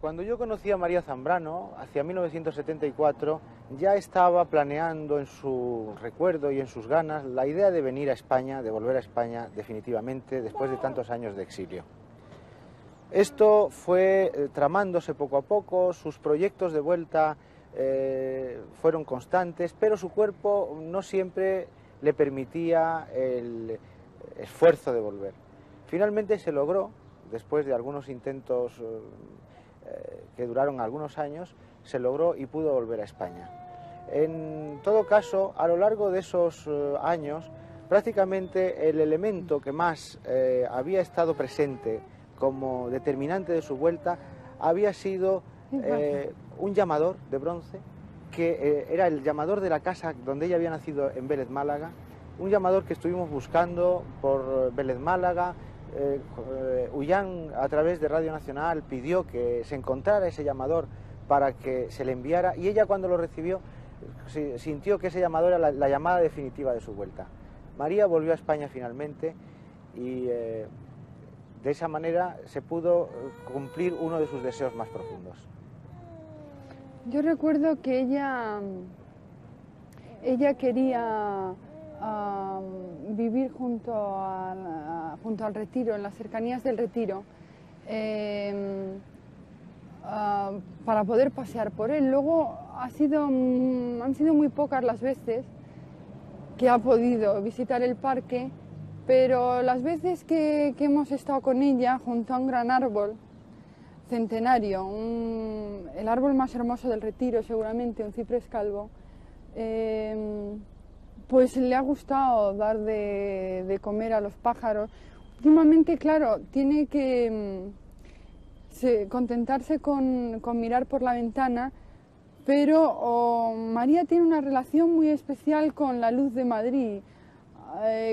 Cuando yo conocí a María Zambrano, hacia 1974, ya estaba planeando en su recuerdo y en sus ganas la idea de venir a España, de volver a España definitivamente, después de tantos años de exilio. Esto fue tramándose poco a poco, sus proyectos de vuelta fueron constantes, pero su cuerpo no siempre le permitía el esfuerzo de volver. Finalmente se logró, después de algunos intentos que duraron algunos años, se logró y pudo volver a España. En todo caso, a lo largo de esos años, prácticamente el elemento que más había estado presente como determinante de su vuelta había sido un llamador de bronce, que era el llamador de la casa donde ella había nacido en Vélez, Málaga, un llamador que estuvimos buscando por Vélez, Málaga. Ullán, a través de Radio Nacional, pidió que se encontrara ese llamador para que se le enviara, y ella, cuando lo recibió, sintió que ese llamador era la llamada definitiva de su vuelta. María volvió a España finalmente, y de esa manera se pudo cumplir uno de sus deseos más profundos. Yo recuerdo que ella quería vivir junto al Retiro, en las cercanías del Retiro, para poder pasear por él. Luego han sido muy pocas las veces que ha podido visitar el parque, pero las veces que hemos estado con ella junto a un gran árbol centenario, el árbol más hermoso del Retiro seguramente, un ciprés calvo, pues le ha gustado dar de comer a los pájaros. Últimamente, claro, tiene que contentarse con mirar por la ventana, pero María tiene una relación muy especial con la luz de Madrid,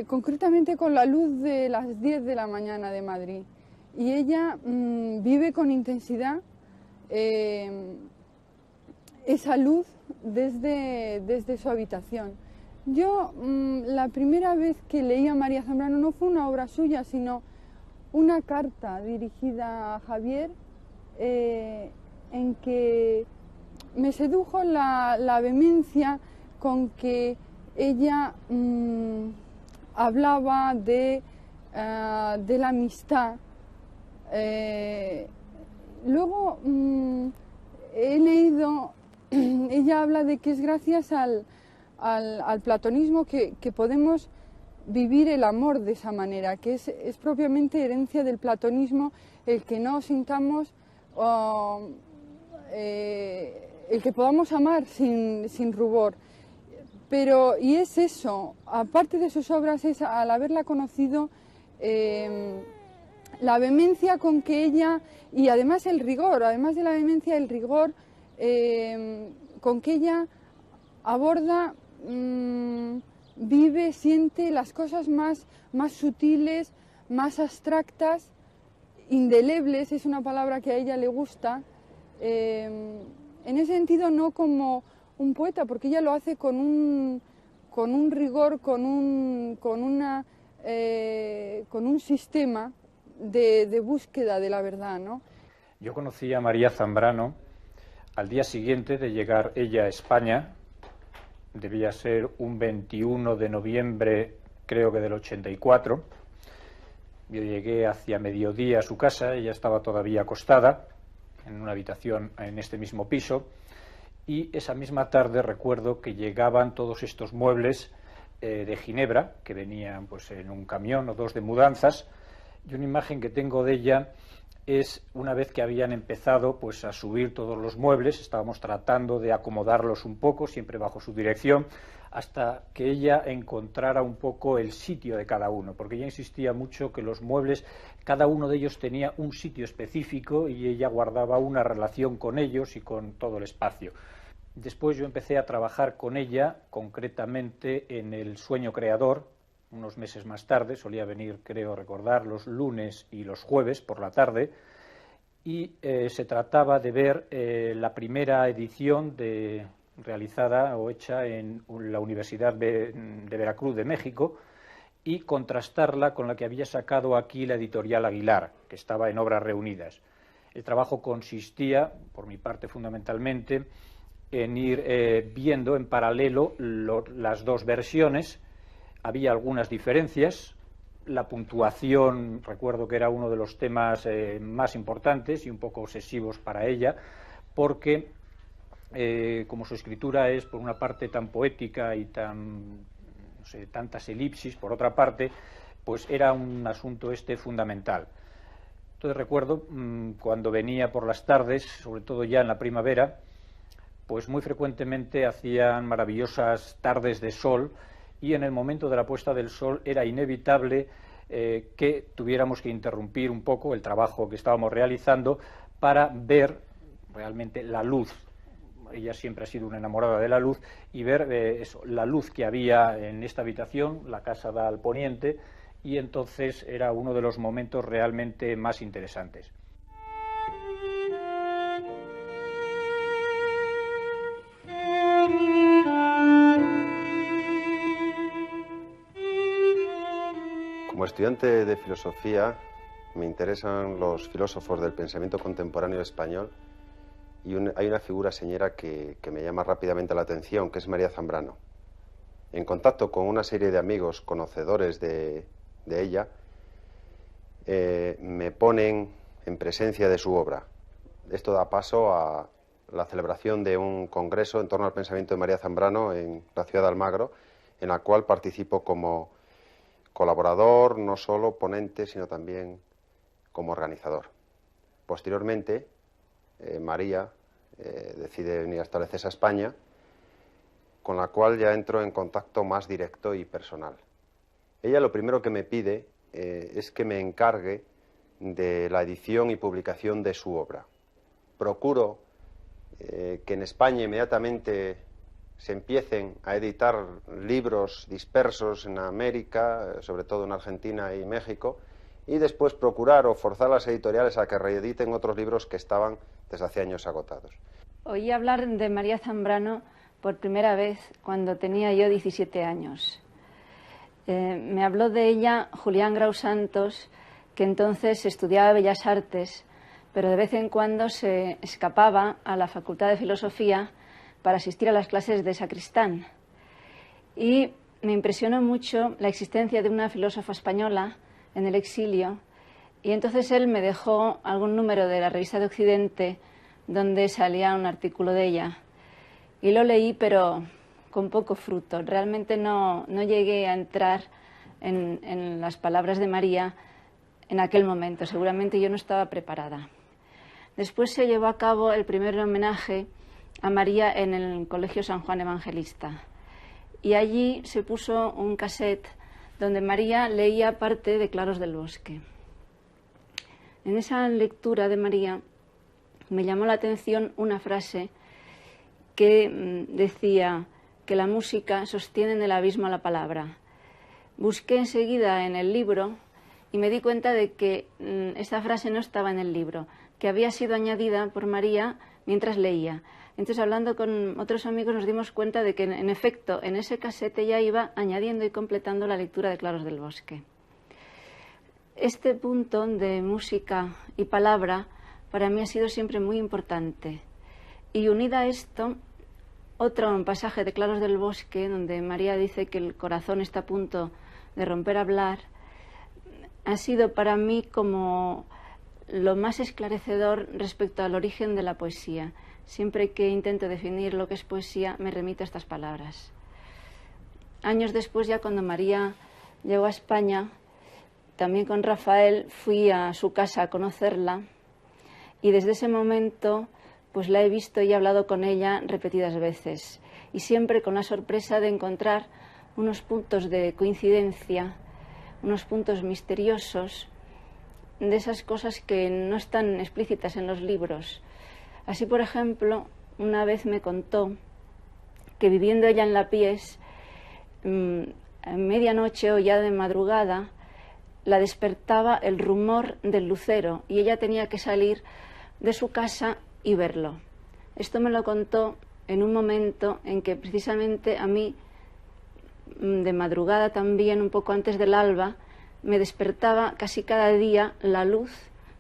concretamente con la luz de las 10 de la mañana de Madrid. Y ella vive con intensidad esa luz desde su habitación. Yo la primera vez que leí a María Zambrano no fue una obra suya, sino una carta dirigida a Javier, en que me sedujo la vehemencia con que ella hablaba de la amistad. Luego he leído, ella habla de que es gracias al platonismo que podemos vivir el amor de esa manera, que es propiamente herencia del platonismo el que no sintamos, el que podamos amar sin rubor. Pero, y es eso, aparte de sus obras, es al haberla conocido, la vehemencia con que ella, y además el rigor, además de la vehemencia, el rigor con que ella aborda, vive, siente las cosas más sutiles, más abstractas, indelebles, es una palabra que a ella le gusta, en ese sentido no como un poeta, porque ella lo hace con un rigor, con un sistema de búsqueda de la verdad, ¿no? Yo conocí a María Zambrano al día siguiente de llegar ella a España. Debía ser un 21 de noviembre, creo que del 84. Yo llegué hacia mediodía a su casa, ella estaba todavía acostada en una habitación en este mismo piso, y esa misma tarde recuerdo que llegaban todos estos muebles de Ginebra, que venían pues en un camión o dos de mudanzas, y una imagen que tengo de ella es una vez que habían empezado pues a subir todos los muebles, estábamos tratando de acomodarlos un poco, siempre bajo su dirección, hasta que ella encontrara un poco el sitio de cada uno, porque ella insistía mucho que los muebles, cada uno de ellos tenía un sitio específico y ella guardaba una relación con ellos y con todo el espacio. Después yo empecé a trabajar con ella, concretamente en El sueño creador, unos meses más tarde, solía venir, creo recordar, los lunes y los jueves por la tarde, y se trataba de ver la primera edición realizada o hecha en la Universidad de Veracruz de México y contrastarla con la que había sacado aquí la editorial Aguilar, que estaba en Obras Reunidas. El trabajo consistía, por mi parte fundamentalmente, en ir viendo en paralelo las dos versiones. Había algunas diferencias. La puntuación, recuerdo que era uno de los temas más importantes y un poco obsesivos para ella, porque como su escritura es por una parte tan poética y tantas elipsis, por otra parte, pues era un asunto fundamental. Entonces recuerdo cuando venía por las tardes, sobre todo ya en la primavera, pues muy frecuentemente hacían maravillosas tardes de sol, y en el momento de la puesta del sol era inevitable que tuviéramos que interrumpir un poco el trabajo que estábamos realizando para ver realmente la luz. Ella siempre ha sido una enamorada de la luz, y ver la luz que había en esta habitación. La casa da al poniente, y entonces era uno de los momentos realmente más interesantes. Como estudiante de filosofía me interesan los filósofos del pensamiento contemporáneo español, y hay una figura señera que me llama rápidamente la atención, que es María Zambrano. En contacto con una serie de amigos conocedores de ella, me ponen en presencia de su obra. Esto da paso a la celebración de un congreso en torno al pensamiento de María Zambrano en la ciudad de Almagro, en la cual participo como colaborador, no solo ponente, sino también como organizador. Posteriormente, María decide venir a establecerse a España, con la cual ya entro en contacto más directo y personal. Ella lo primero que me pide es que me encargue de la edición y publicación de su obra. Procuro que en España inmediatamente se empiecen a editar libros dispersos en América, sobre todo en Argentina y México, y después procurar o forzar a las editoriales a que reediten otros libros que estaban desde hace años agotados. Oí hablar de María Zambrano por primera vez cuando tenía yo 17 años. Me habló de ella Julián Grau Santos, que entonces estudiaba Bellas Artes, pero de vez en cuando se escapaba a la Facultad de Filosofía para asistir a las clases de Sacristán. Y me impresionó mucho la existencia de una filósofa española en el exilio, y entonces él me dejó algún número de la Revista de Occidente donde salía un artículo de ella. Y lo leí, pero con poco fruto. Realmente no llegué a entrar en las palabras de María en aquel momento. Seguramente yo no estaba preparada. Después se llevó a cabo el primer homenaje a María en el Colegio San Juan Evangelista. Y allí se puso un cassette donde María leía parte de Claros del Bosque. En esa lectura de María me llamó la atención una frase que decía que la música sostiene en el abismo a la palabra. Busqué enseguida en el libro y me di cuenta de que esta frase no estaba en el libro, que había sido añadida por María mientras leía. Entonces, hablando con otros amigos, nos dimos cuenta de que, en efecto, en ese casete ya iba añadiendo y completando la lectura de Claros del Bosque. Este punto de música y palabra para mí ha sido siempre muy importante. Y unida a esto, otro pasaje de Claros del Bosque, donde María dice que el corazón está a punto de romper a hablar, ha sido para mí como lo más esclarecedor respecto al origen de la poesía. Siempre que intento definir lo que es poesía, me remito a estas palabras. Años después, ya cuando María llegó a España, también con Rafael fui a su casa a conocerla, y desde ese momento pues la he visto y he hablado con ella repetidas veces. y siempre con la sorpresa de encontrar unos puntos de coincidencia, unos puntos misteriosos, de esas cosas que no están explícitas en los libros. Así, por ejemplo, una vez me contó que viviendo ella en La Pies, a medianoche o ya de madrugada, la despertaba el rumor del lucero y ella tenía que salir de su casa y verlo. Esto me lo contó en un momento en que precisamente a mí, de madrugada también, un poco antes del alba, me despertaba casi cada día la luz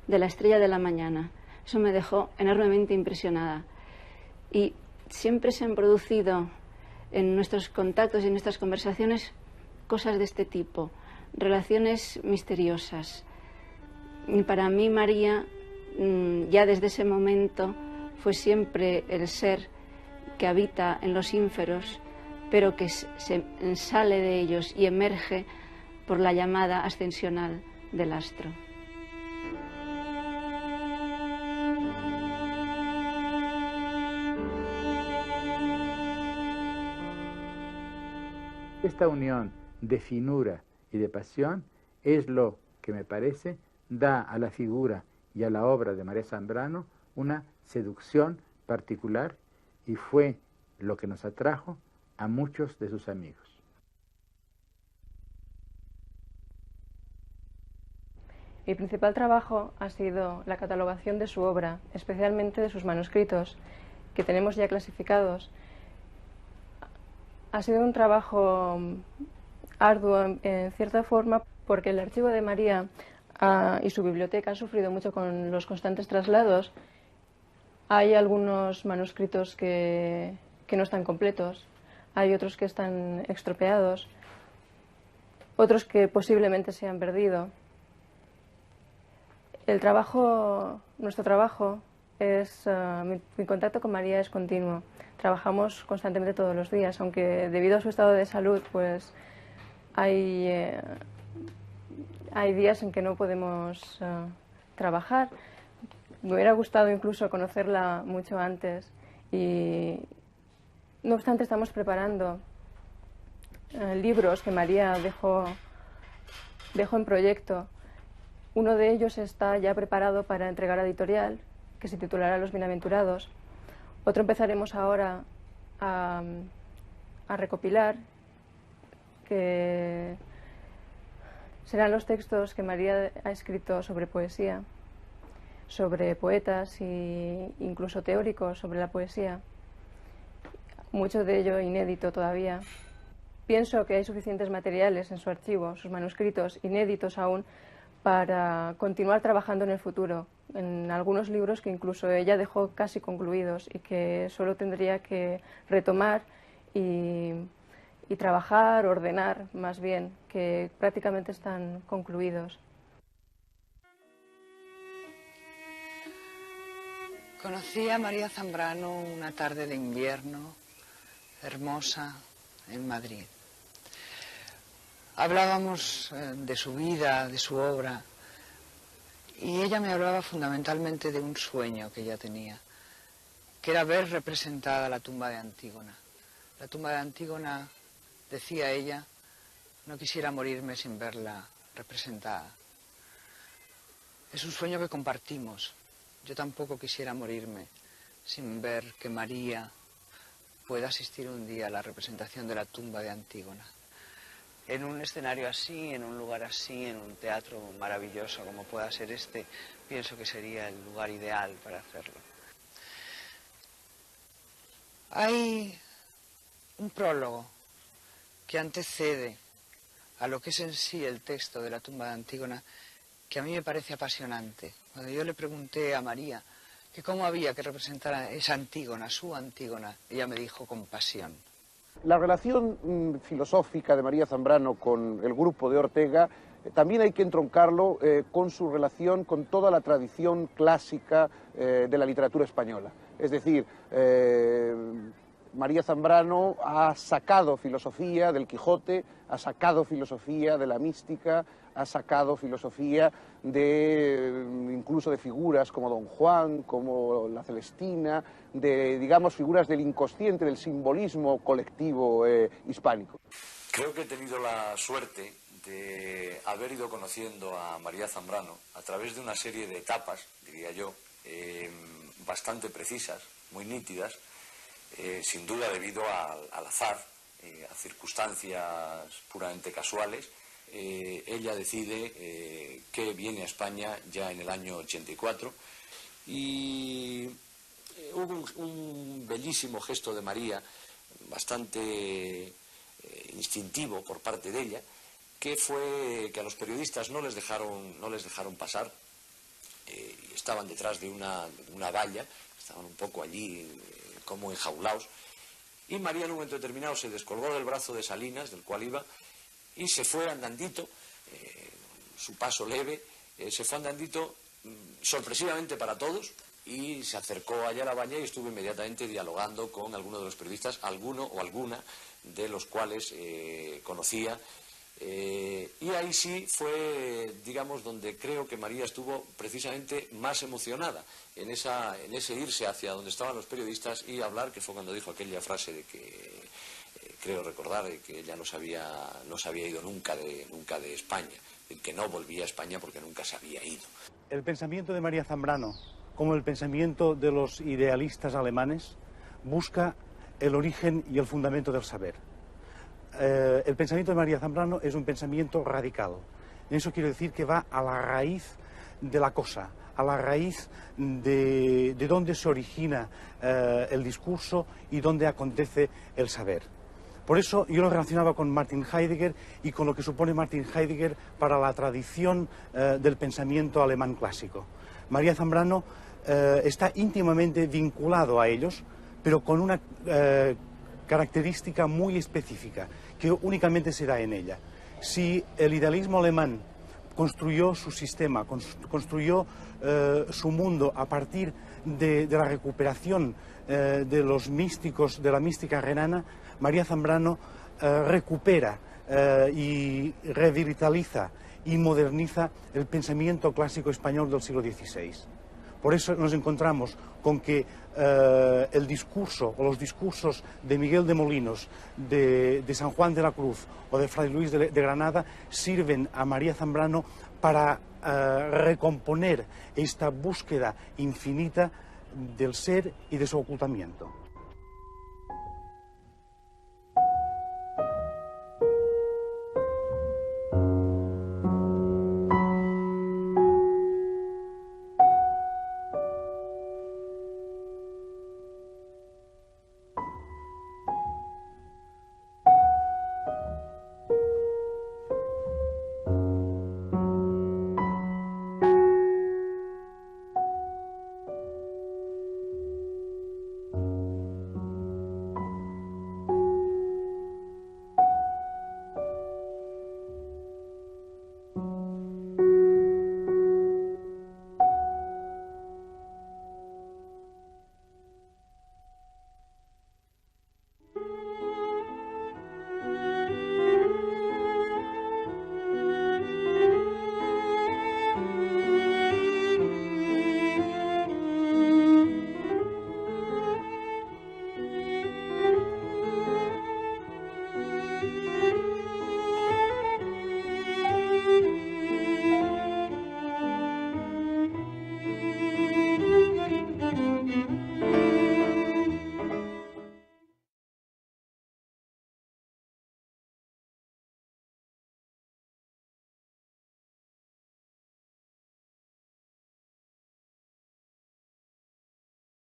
de la estrella de la mañana. Eso me dejó enormemente impresionada. Y siempre se han producido en nuestros contactos y en nuestras conversaciones cosas de este tipo, relaciones misteriosas. Y para mí María, ya desde ese momento, fue siempre el ser que habita en los ínferos, pero que se sale de ellos y emerge por la llamada ascensional del astro. Esta unión de finura y de pasión es lo que me parece da a la figura y a la obra de María Zambrano una seducción particular y fue lo que nos atrajo a muchos de sus amigos. Mi principal trabajo ha sido la catalogación de su obra, especialmente de sus manuscritos, que tenemos ya clasificados. Ha sido un trabajo arduo en cierta forma, porque el archivo de María y su biblioteca han sufrido mucho con los constantes traslados. Hay algunos manuscritos que no están completos, hay otros que están estropeados, otros que posiblemente se han perdido. Nuestro trabajo es, mi contacto con María es continuo. Trabajamos constantemente todos los días, aunque debido a su estado de salud, pues hay días en que no podemos trabajar. Me hubiera gustado incluso conocerla mucho antes y, no obstante, estamos preparando libros que María dejó en proyecto. Uno de ellos está ya preparado para entregar a editorial, que se titulará Los Bienaventurados. Otro empezaremos ahora a recopilar, que serán los textos que María ha escrito sobre poesía, sobre poetas e incluso teóricos sobre la poesía. Mucho de ello inédito todavía. Pienso que hay suficientes materiales en su archivo, sus manuscritos inéditos aún, para continuar trabajando en el futuro, en algunos libros que incluso ella dejó casi concluidos y que solo tendría que retomar y trabajar, ordenar más bien, que prácticamente están concluidos. Conocí a María Zambrano una tarde de invierno hermosa en Madrid. Hablábamos de su vida, de su obra, y ella me hablaba fundamentalmente de un sueño que ella tenía, que era ver representada la tumba de Antígona. La tumba de Antígona, decía ella, no quisiera morirme sin verla representada. Es un sueño que compartimos. Yo tampoco quisiera morirme sin ver que María pueda asistir un día a la representación de la tumba de Antígona. En un escenario así, en un lugar así, en un teatro maravilloso como pueda ser este, pienso que sería el lugar ideal para hacerlo. Hay un prólogo que antecede a lo que es en sí el texto de la tumba de Antígona, que a mí me parece apasionante. Cuando yo le pregunté a María que cómo había que representar a esa Antígona, su Antígona, ella me dijo con pasión. La relación filosófica de María Zambrano con el grupo de Ortega también hay que entroncarlo con su relación con toda la tradición clásica de la literatura española. Es decir, María Zambrano ha sacado filosofía del Quijote, ha sacado filosofía de la mística, ha sacado filosofía incluso de figuras como Don Juan, como la Celestina, de, digamos, figuras del inconsciente, del simbolismo colectivo hispánico. Creo que he tenido la suerte de haber ido conociendo a María Zambrano a través de una serie de etapas, diría yo, bastante precisas, muy nítidas, sin duda debido al azar, a circunstancias puramente casuales. Ella decide que viene a España ya en el año 84 y hubo un bellísimo gesto de María, bastante instintivo por parte de ella, que fue que a los periodistas no les dejaron pasar, y estaban detrás de una valla, estaban un poco allí como enjaulados, y María en un momento determinado se descolgó del brazo de Salinas, del cual iba, y se fue andandito, su paso leve, se fue andandito sorpresivamente para todos, y se acercó allá a la valla y estuvo inmediatamente dialogando con alguno de los periodistas, alguno o alguna de los cuales conocía. Y ahí sí fue, digamos, donde creo que María estuvo precisamente más emocionada, en ese irse hacia donde estaban los periodistas y hablar, que fue cuando dijo aquella frase de que, creo recordar, de que ella no se había ido nunca de España, de que no volvía a España porque nunca se había ido. El pensamiento de María Zambrano, como el pensamiento de los idealistas alemanes, busca el origen y el fundamento del saber. El pensamiento de María Zambrano es un pensamiento radical. Eso quiere decir que va a la raíz de la cosa, a la raíz de dónde se origina el discurso y dónde acontece el saber. Por eso yo lo relacionaba con Martin Heidegger y con lo que supone Martin Heidegger para la tradición del pensamiento alemán clásico. María Zambrano está íntimamente vinculado a ellos, pero con una característica muy específica, que únicamente se da en ella. Si el idealismo alemán construyó su sistema, construyó su mundo a partir de la recuperación de los místicos, de la mística renana, María Zambrano recupera y revitaliza y moderniza el pensamiento clásico español del siglo XVI. Por eso nos encontramos con que el discurso o los discursos de Miguel de Molinos, de San Juan de la Cruz o de Fray Luis de Granada sirven a María Zambrano para recomponer esta búsqueda infinita del ser y de su ocultamiento.